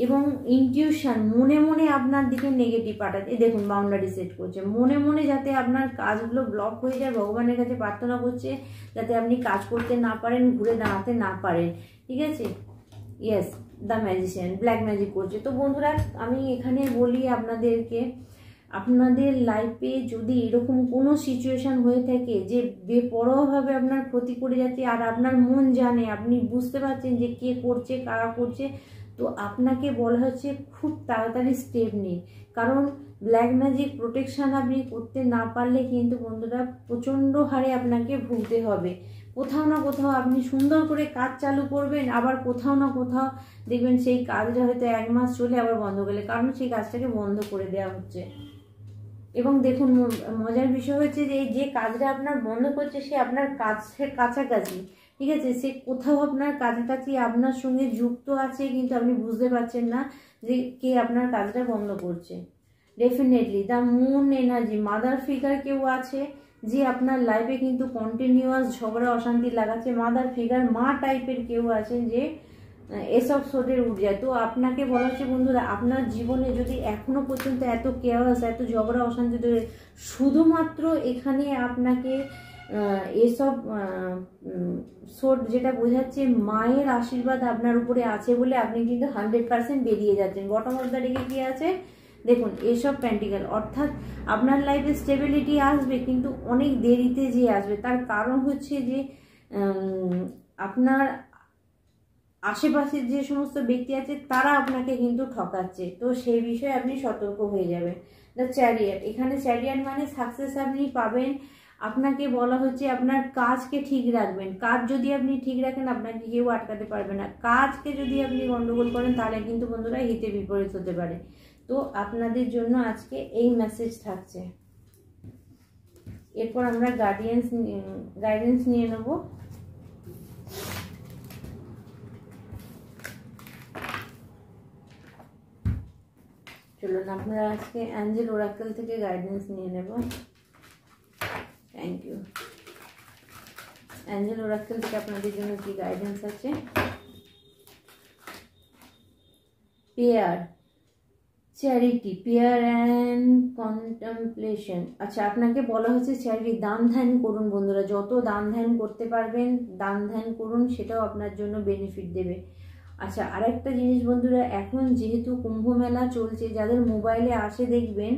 এবং ইনটিউশন মনে মনে আপনার দিকে নেগেটিভ পাঠাচ্ছে। দেখুন বাউন্ডারি সেট করছে মনে মনে, যাতে আপনার কাজগুলো ব্লক হয়ে যায়, ভগবানের কাছে প্রার্থনা করছে যাতে আপনি কাজ করতে না পারেন, ঘুরে দাঁড়াতে না পারেন, ঠিক আছে। Yes, the magician, black magic করছে। তো বন্ধুরা আমি এখানে বলি আপনাদেরকে, আপনাদের লাইফে যদি এরকম কোনো সিচুয়েশান হয়ে থাকে যে বেপরোয়াভাবে আপনার ক্ষতি করে যাচ্ছে, আর আপনার মন জানে, আপনি বুঝতে পারছেন যে কে করছে, কারা করছে, তো আপনাকে বলা হচ্ছে খুব তাড়াতাড়ি স্টেপ নিন। কারণ ব্ল্যাক ম্যাজিক প্রোটেকশান আপনি করতে না পারলে কিন্তু বন্ধুরা প্রচণ্ড হারে আপনাকে ভুগতে হবে। কোথাও না কোথাও আপনি সুন্দর করে কাজ চালু করবেন, আবার কোথাও না কোথাও দেখবেন সেই কাজটা হয়তো 1 মাস চলে আবার বন্ধ করলে, কারণ সেই কাজটাকে বন্ধ করে দেওয়া হচ্ছে। এবং দেখুন মজার বিষয় হচ্ছে যে যে কাজটা আপনার বন্ধ করছে সে আপনার কাছের কাছাকাছি, ঠিক আছে, সে কোথাও আপনার কাছাকাছি আপনার সঙ্গে যুক্ত আছে, কিন্তু আপনি বুঝতে পারছেন না যে কে আপনার কাজটা বন্ধ করছে। Definitely the moon energy, mother figure কেউ আছে যে আপনার লাইফে কিন্তু কন্টিনিউয়াস ঝগড়া অশান্তি লাগাচ্ছে। মাদার ফিগার, মা টাইপের কেউ আছেন যে এসব সোডের ঊর্জা। তো আপনাকে বলা হচ্ছে বন্ধুরা, আপনার জীবনে যদি এখনো পর্যন্ত এত কেয়াস, এত ঝগড়া অশান্তি ধরে, শুধুমাত্র এখানে আপনাকে এসব সোড যেটা বোঝাচ্ছে মায়ের আশীর্বাদ আপনার উপরে আছে বলে আপনি কিন্তু 100% বেরিয়ে যাচ্ছেন। বটম অফ দ্য ডেকে কি আছে দেখুন, এসব প্যান্টিকেল, অর্থাৎ আপনার লাইফে স্টেবিলিটি আসবে কিন্তু অনেক দেরিতে যে আসবে। তার কারণ হচ্ছে যে আপনার আশেপাশের যে সমস্ত ব্যক্তি আছে তারা আপনাকে কিন্তু ঠকাচ্ছে, তো সেই বিষয়ে আপনি সতর্ক হয়ে যাবেন। দ্য চ্যারিয়াট, এখানে চ্যারিয়াট মানে সাকসেস আপনি পাবেন। আপনাকে বলা হচ্ছে আপনার কাজকে ঠিক রাখবেন। কাজ যদি আপনি ঠিক রাখেন আপনাকে কেউ আটকাতে পারবে না। কাজকে যদি আপনি গন্ডগোল করেন তাহলে কিন্তু বন্ধুরা হিতে বিপরীত হতে পারে। তো আপনাদের জন্য আজকে এই মেসেজ থাকছে। এরপর আমরা গাইডেন্স নিয়ে নেব। চলুন আমরা আজকে অ্যাঞ্জেল ওরাকেল থেকে গাইডেন্স নিয়ে নেব। Thank you. অ্যাঞ্জেল ওরাকেল থেকে আপনাদের জন্য কি গাইডেন্স আছে? Prayer, charity, prayer and contemplation. আচ্ছা, আপনাকে বলা হচ্ছে চ্যারিটি, দান ধ্যান করুন বন্ধুরা, যত দান ধ্যান করতে পারবেন দান ধ্যান করুন, সেটাও আপনার জন্য বেনিফিট দেবে। আচ্ছা, আরেকটা জিনিস বন্ধুরা, এখন যেহেতু কুম্ভ মেলা চলছে, যাদের মোবাইলে আসে দেখবেন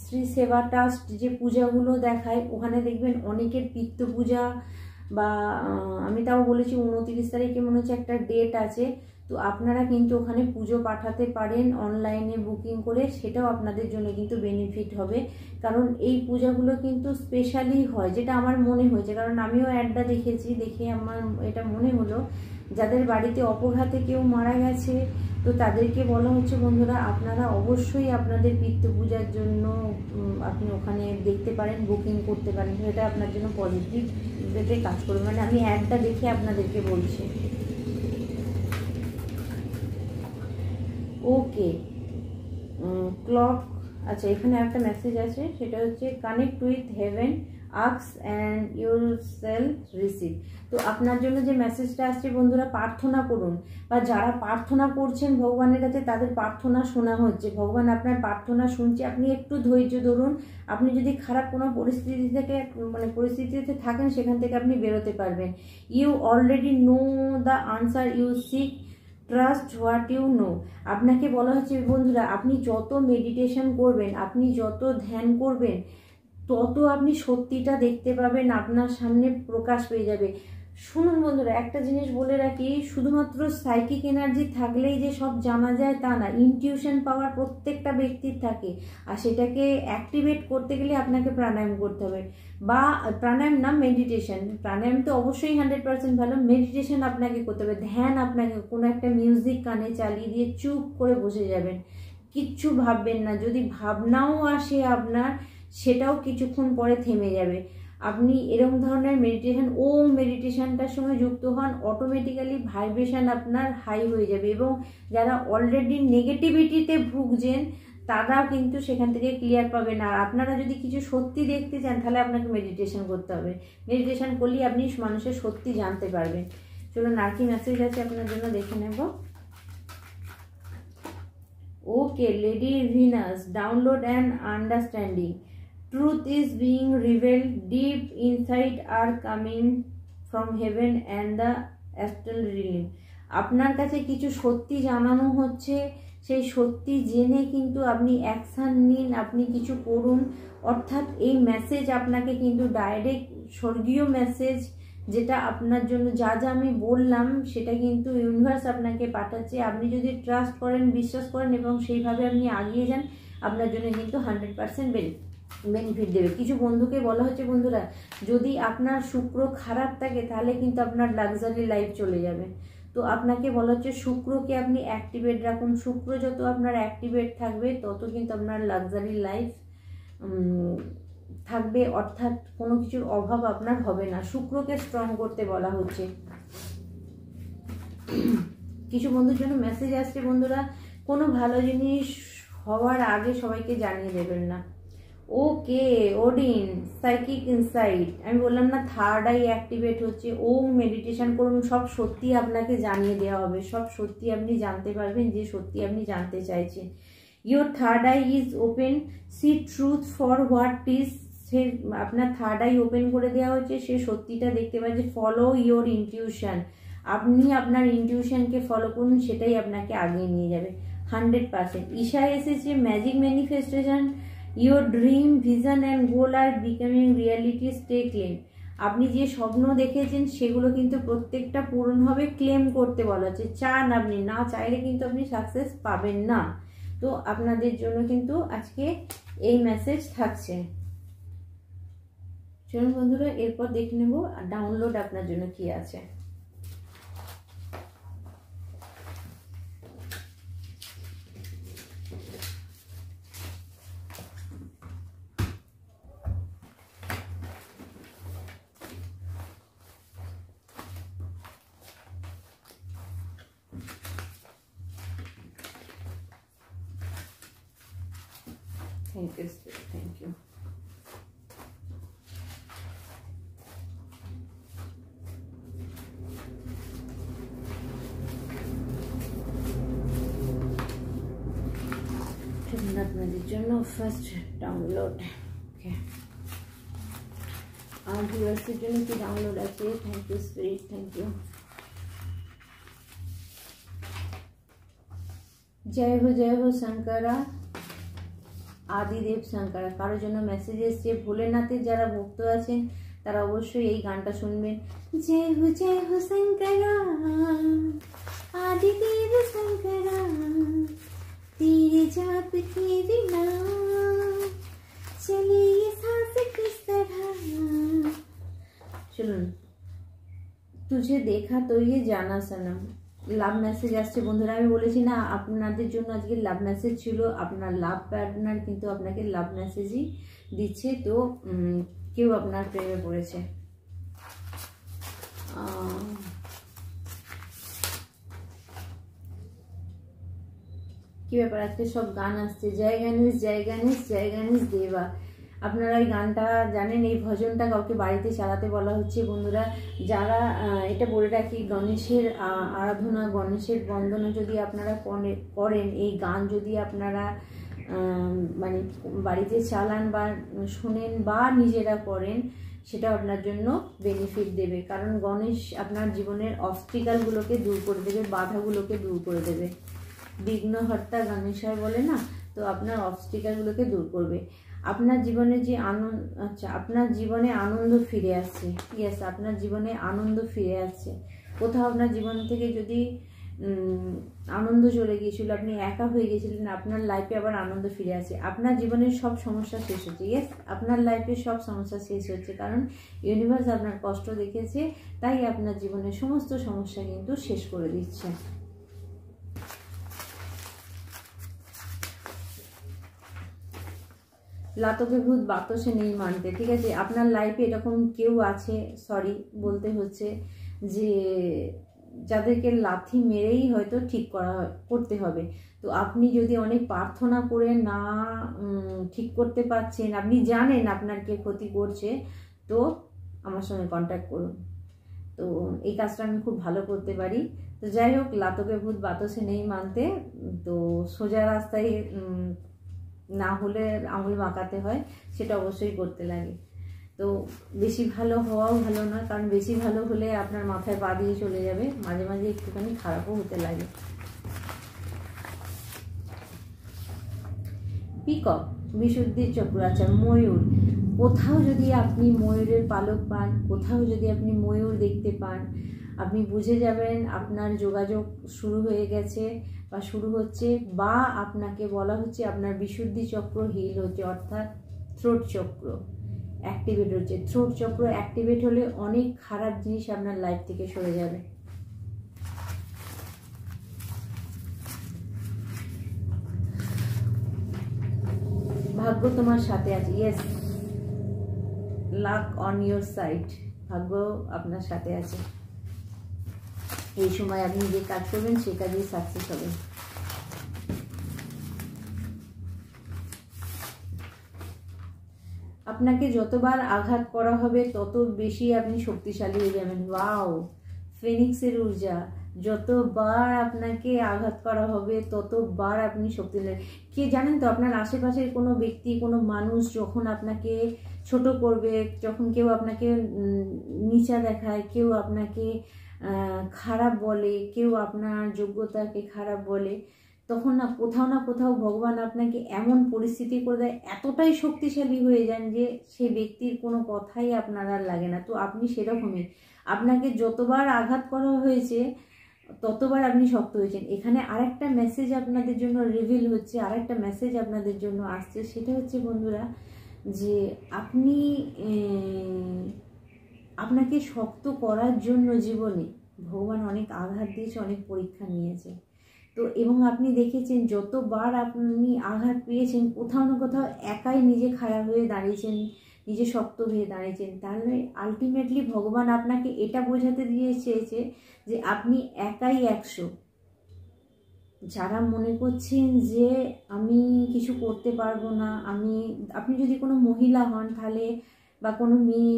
শ্রী সেবা ট্রাস্ট যে পূজাগুলো দেখায়, ওখানে দেখবেন অনেকের পিত্ত পূজা, বা আমি তাও বলেছি 29 তারিখে মনে হচ্ছে একটা ডেট আছে, তো আপনারা কিন্তু ওখানে পুজো পাঠাতে পারেন অনলাইনে বুকিং করে, সেটাও আপনাদের জন্য কিন্তু বেনিফিট হবে। কারণ এই পূজাগুলো কিন্তু স্পেশালি হয়, যেটা আমার মনে হয়েছে, কারণ আমিও অ্যাডটা দেখেছি, দেখে আমার এটা মনে হলো যাদের বাড়িতে অপঘাতে কেউ মারা গেছে, তো তাদেরকে বলা হচ্ছে বন্ধুরা আপনারা অবশ্যই আপনাদের পিতৃ পূজার জন্য আপনি ওখানে দেখতে পারেন, বুকিং করতে পারেন, এটা আপনার জন্য পজিটিভ ওয়েতে কাজ করবে। মানে আমি অ্যাডটা দেখে আপনাদেরকে বলছি। Okay, clock. আচ্ছা, এখানে একটা মেসেজ আছে, সেটা হচ্ছে connect with heaven, ask and your self receive. তো আপনার জন্য যে মেসেজটা আসছে বন্ধুরা, প্রার্থনা করুন, বা যারা প্রার্থনা করছেন ভগবানের কাছে তাদের প্রার্থনা শোনা হচ্ছে, ভগবান আপনার প্রার্থনা শুনছে। আপনি একটু ধৈর্য ধরুন, আপনি যদি খারাপ কোনো পরিস্থিতিতে থাকেন সেখান থেকে আপনি বেরোতে পারবেন। You already know the answer you seek, trust what you know. আপনাকে বলা হচ্ছে বন্ধুরা, আপনি যত মেডিটেশন করবেন, আপনি যত ধ্যান করবেন, তত আপনি সত্যিটা দেখতে পাবেন, আপনার সামনে প্রকাশ পেয়ে যাবে। শুনুন বন্ধুরা, একটা জিনিস বলে রাখি, শুধুমাত্র সাইকিক এনার্জি থাকলেই যে সব জানা যায় তা না, ইনটিউশন পাওয়ার প্রত্যেকটা ব্যক্তির থাকে, আর সেটাকে অ্যাক্টিভেট করতে গেলে আপনাকে প্রাণায়াম করতে হবে, বা প্রাণায়াম না, মেডিটেশন। প্রাণায়াম তো অবশ্যই 100% ভালো, মেডিটেশন আপনাকে করতে হবে, ধ্যান আপনাকে, কোনো একটা মিউজিক কানে চালিয়ে দিয়ে চুপ করে বসে যাবেন, কিচ্ছু ভাববেন না। যদি ভাবনাও আসে আপনার, সেটাও কিছুক্ষণ পরে থেমে যাবে। আপনি এরকম ধরনের মেডিটেশনটার সঙ্গে যুক্ত হন, অটোমেটিক্যালি ভাইব্রেশন আপনার হাই হয়ে যাবে, এবং যারা অলরেডি নেগেটিভিটিতে ভুগছেন তারাও কিন্তু সেখান থেকে ক্লিয়ার পাবেন। আর আপনারা যদি কিছু সত্যি দেখতে চান তাহলে আপনাকে মেডিটেশন করতে হবে, মেডিটেশন করলেই আপনি মানুষের সত্যি জানতে পারবেন। চলুন আর কি মেসেজ আছে আপনার জন্য দেখে নেব। Okay, lady Venus, download and understanding, truth is being revealed, deep insight are coming from heaven and the Astral reading, আপনার কাছে কিছু সত্যি জানানো হচ্ছে, সেই সত্যি জেনে কিন্তু আপনি অ্যাকশান নিন, আপনি কিছু করুন। অর্থাৎ এই মেসেজ আপনাকে কিন্তু ডাইরেক্ট স্বর্গীয় মেসেজ, যেটা আপনার জন্য যা যা আমি বললাম সেটা কিন্তু ইউনিভার্স আপনাকে পাঠাচ্ছে। আপনি যদি ট্রাস্ট করেন, বিশ্বাস করেন এবং সেইভাবে আপনি আগিয়ে যান, আপনার জন্য কিন্তু 100% বেনিফিট দেবে। কিছু বন্ধুকে বলা হচ্ছে, বন্ধুরা যদি আপনার শুক্র খারাপ থাকে তাহলে কিন্তু আপনার লাক্সারি লাইফ চলে যাবে। তো আপনাকে বলা হচ্ছে শুক্রকে আপনি অ্যাক্টিভেট রাখুন। শুক্র যত আপনার অ্যাক্টিভেট থাকবে তত কিন্তু আপনার লাক্সারি লাইফ থাকবে, অর্থাৎ কোনো কিছুর অভাব আপনার হবে না। শুক্রকে স্ট্রং করতে বলা হচ্ছে। কিছু বন্ধুর জন্য মেসেজ আসছে, বন্ধুরা কোনো ভালো জিনিস হওয়ার আগে সবাইকে জানিয়ে দেবেন না। ওকে ওডিন সাইকিক ইনসাইট, আমি বললাম না থার্ড আই অ্যাক্টিভেট হচ্ছে। ওম মেডিটেশন করুন, সব সত্যি আপনাকে জানিয়ে দেওয়া হবে, সব সত্যি আপনি জানতে পারবেন যে সত্যি আপনি জানতে চাইছেন। Your third eye is open, see truth for what is, সে আপনার থার্ড আই ওপেন করে দেওয়া হচ্ছে, সে সত্যিটা দেখতে পাচ্ছে। ফলো ইয়োর ইনটিউশন, আপনি আপনার ইনটিউশনকে ফলো করুন, সেটাই আপনাকে আগিয়ে নিয়ে যাবে 100%। ঈশায় এসেছে magic manifestation, your dream vision and goal R becoming reality, stay claim. আপনি যে স্বপ্ন দেখেছেন সেগুলো কিন্তু প্রত্যেকটা পূরণ হবে, ক্লেম করতে বলা হচ্ছে। চান আপনি, না চাইলে কিন্তু আপনি সাকসেস পাবেন না। তো আপনাদের জন্য কিন্তু আজকে এই মেসেজ থাকছে। চলুন বন্ধুরা এরপর দেখে নেব ডাউনলোড আপনার জন্য কি আছে। Thank you, Spirit. Thank you. আপনাদের জন্য ফার্স্ট ডাউনলোড। ওকে, আমার ভিউয়ার্সের জন্য কি ডাউনলোড আছে? Thank you spirit, thank you. জয় হো শঙ্করা, আদিদেব শঙ্করা। কারোর জন্য মেসেজ এসছে, ভোলেনাথের যারা ভক্ত আছেন তারা অবশ্যই এই গানটা শুনবেন। জয় হো শঙ্করা, আদিদেব শঙ্করা, तेरे जाप के बिना चले ये सांस किस तरह। চলুন, তুঝে দেখা তো ये জানা সনম। লাভ মেসেজ আসছে বন্ধুরা। আমি বলেছি না আপনাদের জন্য আজকে লাভ মেসেজ ছিল, আপনার লাভ পার্টনার কিন্তু আপনাকে লাভ মেসেজই দিচ্ছে। তো কেউ আপনার প্রেমে পড়েছে। কি ব্যাপার, আজকে সব গান আসছে। জয় গণেশ জয় গণেশ জয় গণেশ দেবা। আপনারা এই গানটা জানেন, এই ভজনটা কাউকে বাড়িতে চালাতে বলা হচ্ছে বন্ধুরা। যারা এটা বলে রাখি, গণেশের আরাধনা, গণেশের বন্দনা যদি আপনারা করেন, এই গান যদি আপনারা মানে বাড়িতে চালান বা শোনেন বা নিজেরা করেন, সেটা আপনার জন্য বেনিফিট দেবে। কারণ গণেশ আপনার জীবনের অবস্ট্রাকলগুলোকে দূর করে দেবে, বাধাগুলোকে দূর করে দেবে। বিঘ্নহর্তা গণেশায় বলে না, তো আপনার অবস্ট্রাকলগুলোকে দূর করবে। আপনার জীবনে যে আনন্দ, আচ্ছা আপনার জীবনে আনন্দ ফিরে আসছে। ইয়েস, আপনার জীবনে আনন্দ ফিরে আসছে। কোথাও আপনার জীবন থেকে যদি আনন্দ চলে গিয়েছিল, আপনি একা হয়ে গেছিলেন, আপনার লাইফে আবার আনন্দ ফিরে আসে। আপনার জীবনের সব সমস্যা শেষ হচ্ছে। ইয়েস, আপনার লাইফে সব সমস্যা শেষ হচ্ছে, কারণ ইউনিভার্স আপনার কষ্ট দেখেছে, তাই আপনার জীবনের সমস্ত সমস্যা কিন্তু শেষ করে দিচ্ছে। লাতকে ভূত বাতো সে নেই মানতে। ঠিক আছে, আপনার লাইফে এরকম কেউ আছে, সরি বলতে হচ্ছে, যে যাদেরকে লাথি মেরেই হয়তো ঠিক করতে হবে। তো আপনি যদি অনেক প্রার্থনা করে না ঠিক করতে পারছেন, আপনি জানেন আপনার কে ক্ষতি করছে, তো আমার সঙ্গে কন্ট্যাক্ট করুন। তো এই কাজটা আমি খুব ভালো করতে পারি। তো যাই হোক, লাতকে ভূত বাতো সে নেই মানতে, তো সোজা রাস্তায় না হলে আঙুল বাঁকাতে হয়, সেটা অবশ্যই করতে লাগে। তো বেশি ভালো হওয়াও ভালো না, কারণ বেশি ভালো হলে আপনার মাথায় পা দিয়ে চলে যাবে, মাঝে মাঝে একটুখানি খারাপও হতে লাগে। পিকক, বিশুদ্ধির চক্র। আচ্ছা, ময়ূর। কোথাও যদি আপনি ময়ূরের পালক পান, কোথাও যদি আপনি ময়ূর দেখতে পান, আপনি বুঝে যাবেন আপনার যোগাযোগ শুরু হয়ে গেছে বা শুরু হচ্ছে, বা আপনাকে বলা হচ্ছে আপনার বিশুদ্ধি চক্র হিল হচ্ছে, অর্থাৎ থ্রোট চক্র অ্যাক্টিভেট হচ্ছে। থ্রোট চক্র অ্যাক্টিভেট হলে অনেক খারাপ জিনিস আপনার লাইফ থেকে সরে যাবে। ভাগ্য তোমার সাথে আছে। Yes, lakh on your side. ভাগ্য আপনার সাথে আছে। এই সময় আপনি যে কাজ করবেন সে কাজেই সাকসেস হবে। আপনাকে যতবার আঘাত করা হবে তত বেশি আপনি শক্তিশালী হয়ে যাবেন। ওয়াও, ফিনিক্সের ঊর্জা। যতবার আপনাকে আঘাত করা হবে ততবার আপনি শক্তিশালী। কে জানেন তো, আপনার আশেপাশের কোনো ব্যক্তি, কোনো মানুষ যখন আপনাকে ছোট করবে, যখন কেউ আপনাকে নিচা দেখায়, কেউ আপনাকে খারাপ বলে, কেউ আপনার যোগ্যতাকে খারাপ বলে, তখন না কোথাও ভগবান আপনাকে এমন পরিস্থিতি করে দেয়, এতটাই শক্তিশালী হয়ে যান যে সেই ব্যক্তির কোনো কথাই আপনার আর লাগে না। তো আপনি সেরকমই, আপনাকে যতবার আঘাত করা হয়েছে ততবার আপনি শক্ত হয়েছেন। এখানে আরেকটা মেসেজ আপনাদের জন্য রিভিল হচ্ছে, আরেকটা মেসেজ আপনাদের জন্য আসছে, সেটা হচ্ছে বন্ধুরা যে আপনি আপনাকে শক্ত করার জন্য জীবনে ভগবান অনেক আঘাত দিয়েছে, অনেক পরীক্ষা নিয়েছে। তো এবং আপনি দেখেছেন যতবার আপনি আঘাত পেয়েছেন কোথাও না কোথাও একাই নিজে খারাপ হয়ে দাঁড়িয়েছেন, নিজে শক্ত হয়ে দাঁড়িয়েছেন। তাহলে আলটিমেটলি ভগবান আপনাকে এটা বোঝাতে দিয়ে চেয়েছে যে আপনি একাই 100। যারা মনে করছেন যে আমি কিছু করতে পারবো না, আপনি যদি কোনো মহিলা হন তাহলে, বা কোনো মেয়ে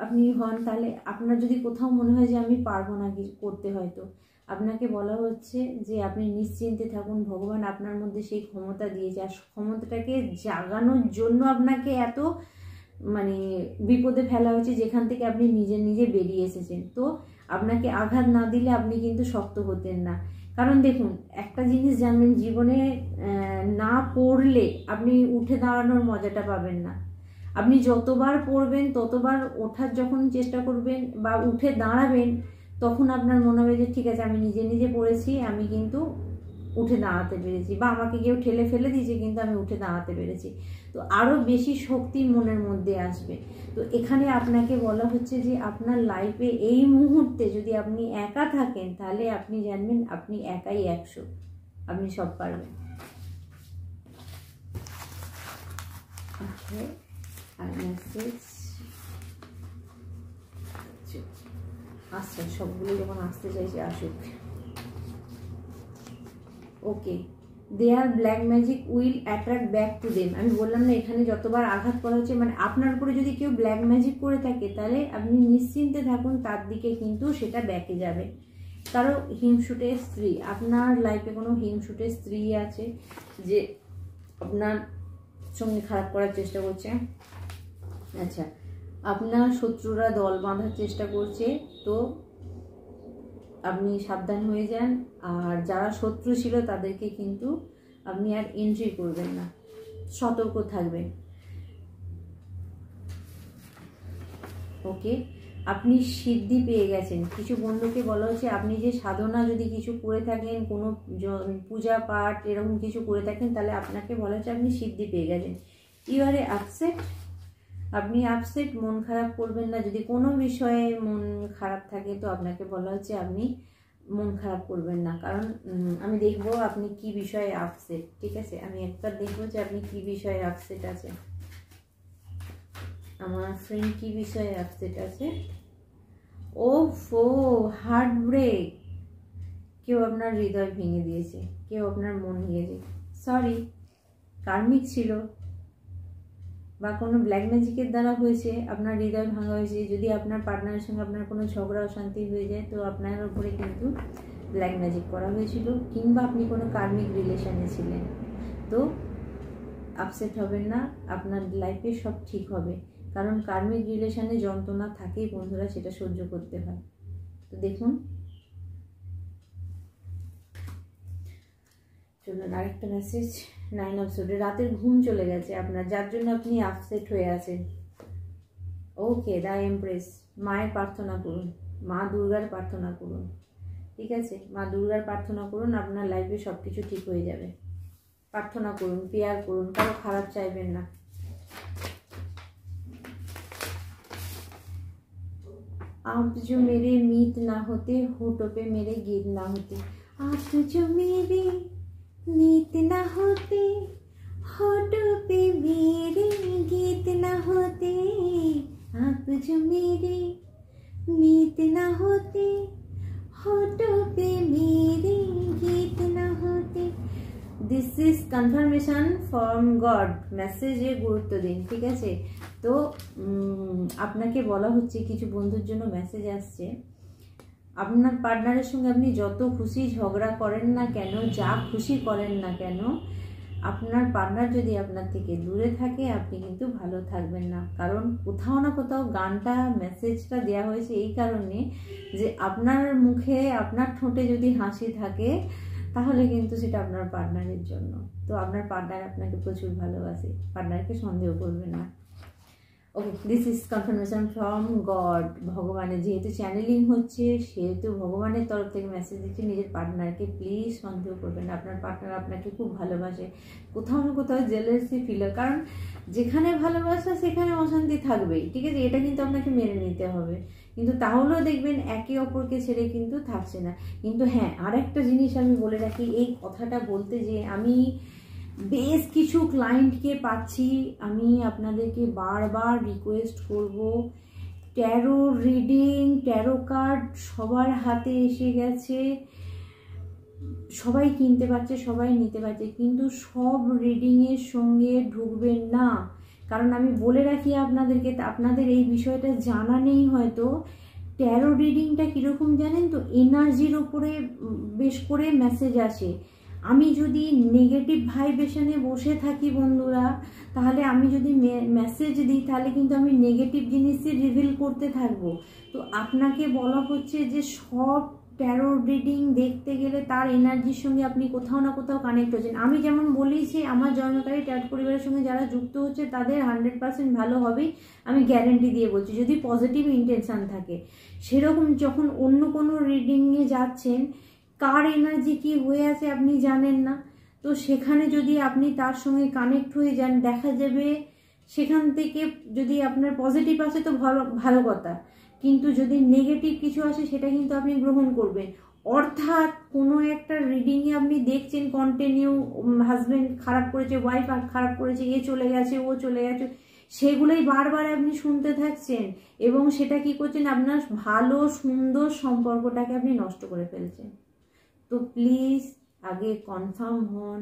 আপনি হন, তাহলে আপনার যদি কোথাও মনে হয় যে আমি পারবো না কিছু করতে, হয়তো আপনাকে বলা হচ্ছে যে আপনি নিশ্চিন্তে থাকুন, ভগবান আপনার মধ্যে সেই ক্ষমতা দিয়েছে। আর ক্ষমতাটাকে জাগানোর জন্য আপনাকে এত বিপদে ফেলা হয়েছে, যেখান থেকে আপনি নিজে বেরিয়ে এসেছেন। তো আপনাকে আঘাত না দিলে আপনি কিন্তু শক্ত হতেন না। কারণ দেখুন, একটা জিনিস জানবেন, জীবনে না পড়লে আপনি উঠে দাঁড়ানোর মজাটা পাবেন না। আপনি যতবার পড়বেন ততবার ওঠার যখন চেষ্টা করবেন বা উঠে দাঁড়াবেন, তখন আপনার মনে হবে যে ঠিক আছে, আমি নিজে পড়েছি, আমি কিন্তু উঠে দাঁড়াতে পেরেছি, বা আমাকে কেউ ঠেলে ফেলে দিয়েছে কিন্তু আমি উঠে দাঁড়াতে পেরেছি। তো আরও বেশি শক্তি মনের মধ্যে আসবে। তো এখানে আপনাকে বলা হচ্ছে যে আপনার লাইফে এই মুহূর্তে যদি আপনি একা থাকেন, তাহলে আপনি জানবেন আপনি একাই 100, আপনি সব পারবেন। আর মেসেজ আসছে, সবগুলো যখন আসতে চাইছে আসুক। Okay, their black magic will attract back to them. আমি বললাম না, এখানে যতবার আঘাত করা হচ্ছে, আপনার উপরে যদি কেউ ব্ল্যাক ম্যাজিক করে থাকে, তাহলে আপনি নিশ্চিন্তে থাকুন, তার দিকে কিন্তু সেটা ব্যাকে যাবে। কারো হিংসুটের স্ত্রী, আপনার লাইফে কোনো হিংসুটের স্ত্রী আছে যে আপনার সঙ্গে খারাপ করার চেষ্টা করছে। আচ্ছা, আপনার শত্রুরা দল বাঁধার চেষ্টা করছে, তো আপনি সাবধান হয়ে যান। আর যারা শত্রু ছিল তাদেরকে কিন্তু আপনি আর এন্ট্রি করবেন না, সতর্ক থাকবেন। ওকে, আপনি সিদ্ধি পেয়ে গেছেন। কিছু বন্ধুকে বলা হচ্ছে আপনি যে সাধনা যদি কিছু করে থাকেন, কোনো পূজা পাঠ এরকম কিছু করে থাকেন, তাহলে আপনাকে বলা হচ্ছে আপনি সিদ্ধি পেয়ে গেছেন। ইউ আর আপসেট, আপনি আপসেট, মন খারাপ করবেন না। যদি কোনো বিষয়ে মন খারাপ থাকে তো আপনাকে বলা হচ্ছে আপনি মন খারাপ করবেন না, কারণ আমি দেখবো আপনি কি বিষয়ে আপসেট। ঠিক আছে, আমি একবার দেখবো যে আপনি কি বিষয়ে আপসেট আছে, আমার ফ্রেন্ড কি বিষয়ে আপসেট আছে। ওফো, হার্ট ব্রেক, কেউ আপনার হৃদয় ভেঙে দিয়েছে, কেউ আপনার মন নিয়েছে। সরি, কার্মিক ছিল বা কোনো ব্ল্যাক ম্যাজিকের দ্বারা হয়েছে, আপনার হৃদয় ভাঙা হয়েছে। যদি আপনার পার্টনারের সঙ্গে আপনার কোনো ঝগড়া অশান্তি হয়ে যায়, তো আপনার উপরে কিন্তু ব্ল্যাক ম্যাজিক করা হয়েছিল, কিংবা আপনি কোনো কার্মিক রিলেশনে ছিলেন। তো আপসেট হবেন না, আপনার লাইফে সব ঠিক হবে। কারণ কার্মিক রিলেশনে যন্ত্রণা থাকেই বন্ধুরা, সেটা সহ্য করতে হয়। তো দেখুন, চলুন আরেকটা মেসেজ। 9 অফ সোর্ডস, রাতের ঘুম চলে গেছে আপনার, যার জন্য আপনি আপসেট হয়ে আছেন। ওকে, দ্য এমপ্রেস, মায়ের প্রার্থনা করুন, মা দুর্গার প্রার্থনা করুন, ঠিক আছে? মা দুর্গার প্রার্থনা করুন, আপনার লাইফে সব কিছু ঠিক হয়ে যাবে। প্রার্থনা করুন, প্রেয়ার করুন, কারো খারাপ চাইবেন না। आप जो मेरे मीत ना होते, होठों पे मेरे गीत ना होते। आप जो मेरे मीत ना होते, होठों पे मेरे गीत ना होते। आप जो मेरे मीत ना होते, होठों पे मेरे गीत ना होते। This is confirmation from god, মেসেজে গুরুত্ব দিন, ঠিক আছে? তো আপনাকে বলা হচ্ছে, কিছু বন্ধুর জন্য মেসেজ আসছে, আপনার পার্টনারের সঙ্গে আপনি যত খুশি ঝগড়া করেন না কেন, যা খুশি করেন না কেন, আপনার পার্টনার যদি আপনার থেকে দূরে থাকে, আপনি কিন্তু ভালো থাকবেন না। কারণ কোথাও না কোথাও গানটা, মেসেজটা দেওয়া হয়েছে এই কারণে যে আপনার মুখে, আপনার ঠোঁটে যদি হাসি থাকে, তাহলে কিন্তু সেটা আপনার পার্টনারের জন্য। তো আপনার পার্টনার আপনাকে প্রচুর ভালোবাসে, পার্টনারকে সন্দেহ করবেন না। Okay, this is confirmation from God, ভগবানের যেহেতু চ্যানেলিং হচ্ছে, সেহেতু ভগবানের তরফ থেকে মেসেজ দিচ্ছে, নিজের পার্টনারকে প্লিজ সন্দেহ করবেন না। আপনার পার্টনার আপনাকে খুব ভালোবাসে, কোথাও না কোথাও জেলাসি ফিল হয়, কারণ যেখানে ভালোবাসা সেখানে অশান্তি থাকবেই, ঠিক আছে? এটা কিন্তু আপনাকে মেনে নিতে হবে। কিন্তু তাহলেও দেখবেন একে অপরকে ছেড়ে কিন্তু থাকছে না। কিন্তু হ্যাঁ, আরেকটা জিনিস আমি বলে রাখি, এই কথাটা বলতে যে আমি বেশ কিছু ক্লায়েন্টকে পাচ্ছি, আমি আপনাদেরকে বারবার রিকোয়েস্ট করব, ট্যারো রিডিং, ট্যারো কার্ড সবার হাতে এসে গেছে, সবাই কিনতে পারছে, সবাই নিতে পারছে, কিন্তু সব রিডিংয়ের সঙ্গে ঢুকবেন না। কারণ আমি বলে রাখি আপনাদেরকে, আপনাদের এই বিষয়টা জানা নেই হয়তো, ট্যারো রিডিংটা কীরকম জানেন তো, এনার্জির ওপরে বেশ করে মেসেজ আসে। আমি যদি নেগেটিভ ভাইব্রেশনে বসে থাকি বন্ধুরা, তাহলে আমি যদি মেসেজ দিই, তাহলে কিন্তু আমি নেগেটিভ জিনিসই রিভিল করতে থাকবো। তো আপনাকে বলা হচ্ছে যে সব ট্যারো রিডিং দেখতে গেলে তার এনার্জির সঙ্গে আপনি কোথাও না কোথাও কানেক্ট হচ্ছেন। আমি যেমন বলি যে আমার জন্মকারী ট্যারো পরিবারের সঙ্গে যারা যুক্ত হচ্ছে, তাদের 100% ভালো হবেই, আমি গ্যারেন্টি দিয়ে বলছি, যদি পজিটিভ ইন্টেনশান থাকে। সেরকম যখন অন্য কোনো রিডিংয়ে যাচ্ছেন, কার এনার্জি কি হয়ে আছে আপনি জানেন না, তো সেখানে যদি আপনি তার সঙ্গে কানেক্ট হয়ে যান, দেখা যাবে সেখান থেকে যদি আপনার পজিটিভ আসে তো ভালো কথা, কিন্তু যদি নেগেটিভ কিছু আসে সেটা কিন্তু আপনি গ্রহণ করবেন। অর্থাৎ কোনো একটা রিডিংয়ে আপনি দেখছেন কন্টিনিউ হাজব্যান্ড খারাপ করেছে, ওয়াইফ খারাপ করেছে, এ চলে গেছে, ও চলে গেছে, সেগুলোই বারবার আপনি শুনতে থাকছেন, এবং সেটা কি করছেন, আপনার ভালো সুন্দর সম্পর্কটাকে আপনি নষ্ট করে ফেলছেন। তো প্লিজ আগে কনফার্ম হন,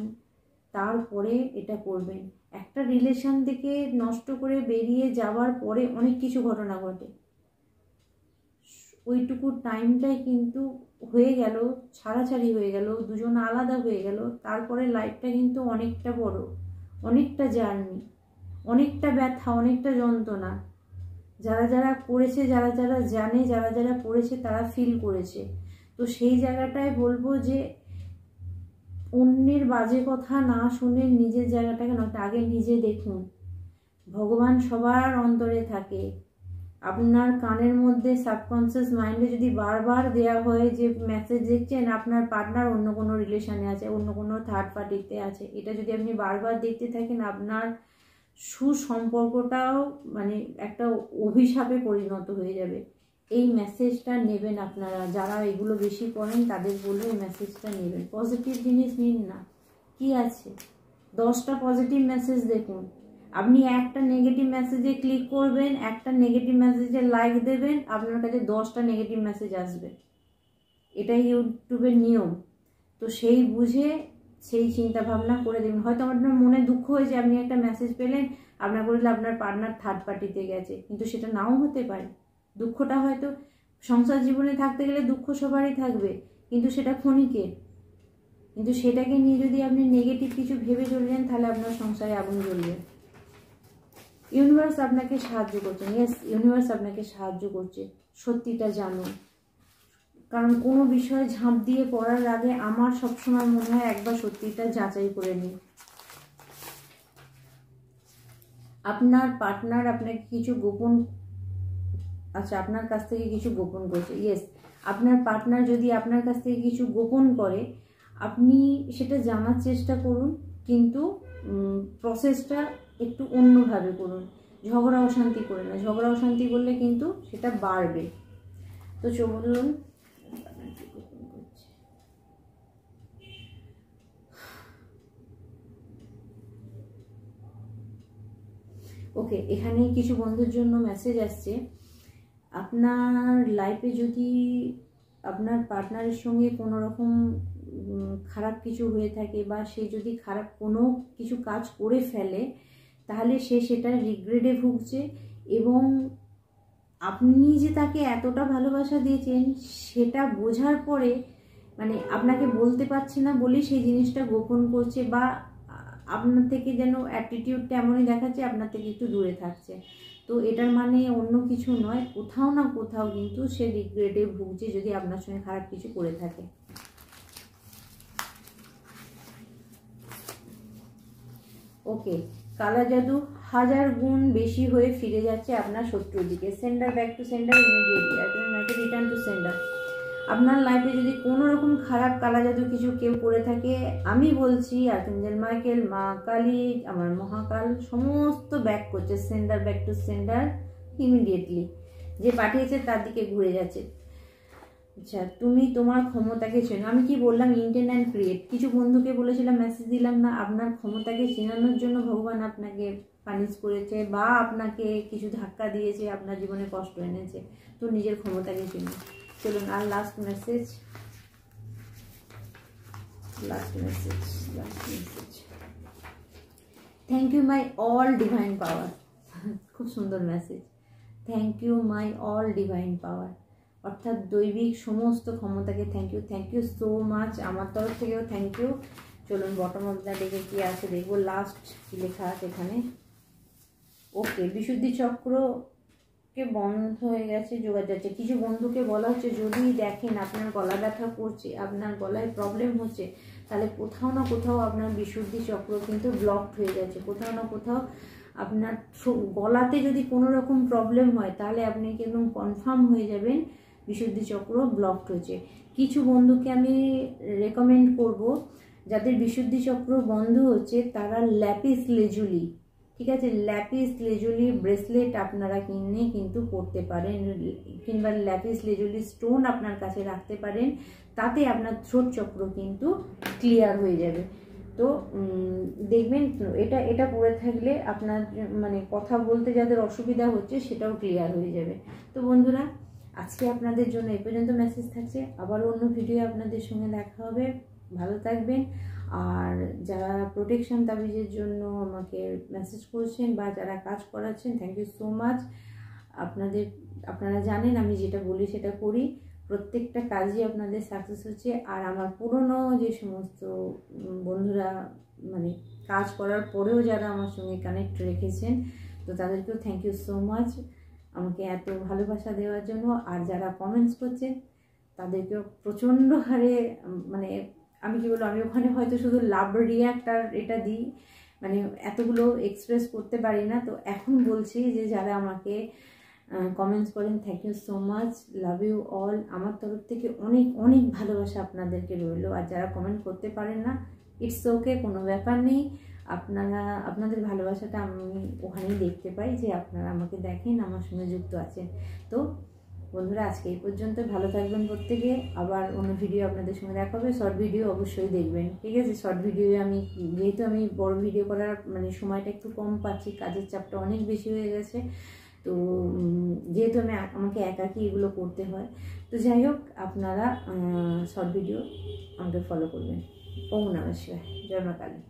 তারপরে এটা করবেন। একটা রিলেশন থেকে নষ্ট করে বেরিয়ে যাওয়ার পরে অনেক কিছু ঘটনা ঘটে, ওইটুকু টাইমটাই কিন্তু হয়ে গেল, ছাড়াছাড়ি হয়ে গেল, দুজন আলাদা হয়ে গেল, তারপরে লাইফটা কিন্তু অনেকটা বড়, অনেকটা জার্নি, অনেকটা ব্যথা, অনেকটা যন্ত্রণা। যারা যারা করেছে, যারা যারা জানে, যারা যারা করেছে, তারা ফিল করেছে। তো সেই জায়গাটায় বলবো যে অন্যের বাজে কথা না শুনে নিজের জায়গাটাকে নয়, আগে নিজে দেখুন। ভগবান সবার অন্তরে থাকে। আপনার কানের মধ্যে সাবকনসিয়াস মাইন্ডে যদি বারবার দেয়া হয় যে মেসেজ দেখছেন আপনার পার্টনার অন্য কোনো রিলেশনে আছে, অন্য কোনো থার্ড পার্টিতে আছে, এটা যদি আপনি বারবার দেখতে থাকেন, আপনার সুসম্পর্কটাও মানে একটা অভিশাপে পরিণত হয়ে যাবে। এই মেসেজটা নেবেন আপনারা, যারা এগুলো বেশি করেন তাদের বলবো এই মেসেজটা নেবেন। পজিটিভ জিনিস নিন না, কি আছে, 10টা পজিটিভ মেসেজ দেখুন। আপনি একটা নেগেটিভ মেসেজে ক্লিক করবেন, একটা নেগেটিভ মেসেজে লাইক দেবেন, আপনার কাছে 10টা নেগেটিভ মেসেজ আসবে। এটাই ইউটিউবের নিয়ম। তো সেই বুঝে সেই চিন্তা ভাবনা করে দেবেন। হয়তো আপনার মনে দুঃখ হয়েছে, আপনি একটা মেসেজ পেলেন, আপনার বললে আপনার পার্টনার থার্ড পার্টিতে গেছে, কিন্তু সেটা নাও হতে পারে। দুঃখটা হয়তো সংসার জীবনে থাকতে গেলে দুঃখ সবারই থাকবে, কিন্তু সেটা ক্ষণিকের। কিন্তু সেটাকে নিয়ে যদি আপনি নেগেটিভ কিছু ভেবে চললেন, তাহলে আপনার সংসারে আগুন জ্বলবে। ইউনিভার্স আপনাকে সাহায্য করছে, ইয়েস ইউনিভার্স আপনাকে সাহায্য করছে, সত্যিটা জানুন। কারণ কোনো বিষয়ে ঝাঁপ দিয়ে পড়ার আগে আমার সবসময় মনে হয় একবার সত্যিটা যাচাই করে নিন। আপনার পার্টনার আপনাকে কিছু গোপন, আচ্ছা আপনার কাছ থেকে কিছু গোপন করছে, ইয়েস আপনার পার্টনার যদি আপনার কাছ থেকে কিছু গোপন করে আপনি সেটা জানার চেষ্টা করুন, কিন্তু প্রসেসটা একটু অন্যভাবে করুন, ঝগড়া অশান্তি করে না, ঝগড়া অশান্তি করলে কিন্তু সেটা বাড়বে। তো চলুন ওকে, এখানে কিছু বন্ধুর জন্য মেসেজ আসছে। আপনার লাইফে যদি আপনার পার্টনারের সঙ্গে কোনো রকম খারাপ কিছু হয়ে থাকে বা সে যদি খারাপ কোনো কিছু কাজ করে ফেলে তাহলে সে সেটা রিগ্রেটে ভুগছে, এবং আপনি যে তাকে এতটা ভালোবাসা দিয়েছেন সেটা বোঝার পরে মানে আপনাকে বলতে পারছে না বলেই সেই জিনিসটা গোপন করছে, বা আপনার থেকে যেন অ্যাটিটিউডটা এমনই দেখাচ্ছে আপনার থেকে একটু দূরে থাকছে। তো এটার মানে অন্য কিছু নয়, কোথাও না কোথাও কিন্তু সে রিগ্রেটে ভুগছে যদি আপনার সঙ্গে খারাপ কিছু করে থাকে। ওকে, কালা জাদু 1000 গুণ বেশি হয়ে ফিরে যাচ্ছে আপনার শত্রুর দিকে। Sender back to sender immediately, return to sender. আপনার লাইফে যদি কোনো রকম খারাপ কালা জাদু কিছু কেউ করে থাকে, আমি বলছি আর্কএঞ্জেল মাইকেল, মা কালী, আমার মহাকাল সমস্ত ব্যাক করছে, sender back to sender immediately. যে পাঠিয়েছে তার দিকে ঘুরে যাচ্ছে। আচ্ছা, তুমি তোমার ক্ষমতাকে চেনো। আমি কি বললাম, ইন্টেন্ট অ্যান্ড ক্রিয়েট। কিছু বন্ধুকে বলেছিলাম, মেসেজ দিলাম না, আপনার ক্ষমতাকে চেনানোর জন্য ভগবান আপনাকে পানিশ করেছে বা আপনাকে কিছু ধাক্কা দিয়েছে, আপনার জীবনে কষ্ট এনেছে। তো নিজের ক্ষমতাকে চেনো। চলুন আর last message. Thank you my all divine power. খুব সুন্দর message. Thank you my all divine power, অর্থাৎ দৈবিক সমস্ত ক্ষমতাকে থ্যাংক ইউ সো মাচ। আমার তরফ থেকেও থ্যাংক ইউ। চলুন বটম অফ দ্য ডেকে কি আছে দেখবো। লাস্ট কি লেখা আছে এখানে। ওকে, বিশুদ্ধি চক্রকে বন্ধ হয়ে গেছে, যোগাযোগ যাচ্ছে। কিছু বন্ধুকে বলা হচ্ছে যদি দেখেন আপনার গলা ব্যথা করছে, আপনার গলায় প্রবলেম হচ্ছে, তাহলে কোথাও না কোথাও আপনার বিশুদ্ধি চক্র কিন্তু ব্লকড হয়ে গেছে। কোথাও না কোথাও আপনার গলাতে যদি কোনো রকম প্রবলেম হয় তাহলে আপনি কিন্তু কনফার্ম হয়ে যাবেন বিশুদ্ধি চক্র ব্লকড হয়েছে। কিছু বন্ধুকে আমি রেকমেন্ড করব, যাদের বিশুদ্ধি চক্র বন্ধ হচ্ছে তারা ল্যাপিস লেজুলি, ঠিক আছে, ল্যাপিস লেজুলি ব্রেসলেট আপনারা কিনে কিন্তু পরতে পারেন, কিংবা ল্যাপিস লেজুলি স্টোন আপনার কাছে রাখতে পারেন। তাতে আপনার থ্রোট চক্র কিন্তু ক্লিয়ার হয়ে যাবে। তো দেখবেন এটা পরে থাকলে আপনার মানে কথা বলতে যাদের অসুবিধা হচ্ছে সেটাও ক্লিয়ার হয়ে যাবে। তো বন্ধুরা, আজকে আপনাদের জন্য এই পর্যন্ত মেসেজ থাকছে। আবার অন্য ভিডিও আপনাদের সঙ্গে দেখা হবে। ভালো থাকবেন। আর যারা প্রোটেকশন তাবিজের জন্য আমাকে মেসেজ করছেন বা যারা কাজ করাচ্ছেন, থ্যাংক ইউ সো মাচ। আপনারা জানেন আমি যেটা বলি সেটা করি, প্রত্যেকটা কাজই আপনাদের সাকসেস হচ্ছে। আর আমার পুরনো যে সমস্ত বন্ধুরা মানে কাজ করার পরেও যারা আমার সঙ্গে কানেক্ট রেখেছেন, তো তাদেরকেও থ্যাংক ইউ সো মাচ আমাকে এত ভালোবাসা দেওয়ার জন্য। আর যারা কমেন্টস করছেন তাদেরকেও প্রচণ্ড হারে মানে আমি কি বলবো, আমি ওখানে হয়তো শুধু লাভ রিয়াক্ট আর এটা দিই, মানে এতগুলো এক্সপ্রেস করতে পারি না। তো এখন বলছি যে যারা আমাকে কমেন্টস করেন, thank you so much, love you all. আমার তরফ থেকে অনেক অনেক ভালোবাসা আপনাদেরকে রইলো। আর যারা কমেন্ট করতে পারেন না, ইটস ওকে, কোনো ব্যাপার নেই। আপনাদের ভালোবাসাটা আমি ওখানেই দেখতে পাই যে আপনারা আমাকে দেখেন, আমার সঙ্গে যুক্ত আছেন। তো বন্ধুরা, আজকে এই পর্যন্ত। ভালো থাকবেন প্রত্যেকে। আবার অন্য ভিডিও আপনাদের সঙ্গে দেখা হবে। শর্ট ভিডিও অবশ্যই দেখবেন, ঠিক আছে। শর্ট ভিডিও আমি যেহেতু আমি বড় ভিডিও করার মানে সময়টা একটু কম পাচ্ছি, কাজের চাপটা অনেক বেশি হয়ে গেছে, তো যেহেতু আমাকে একাকি এগুলো করতে হয়, তো যাই হোক আপনারা শর্ট ভিডিও আমাকে ফলো করবেন। ওম নমঃ শিবায়, জয় মা কালী।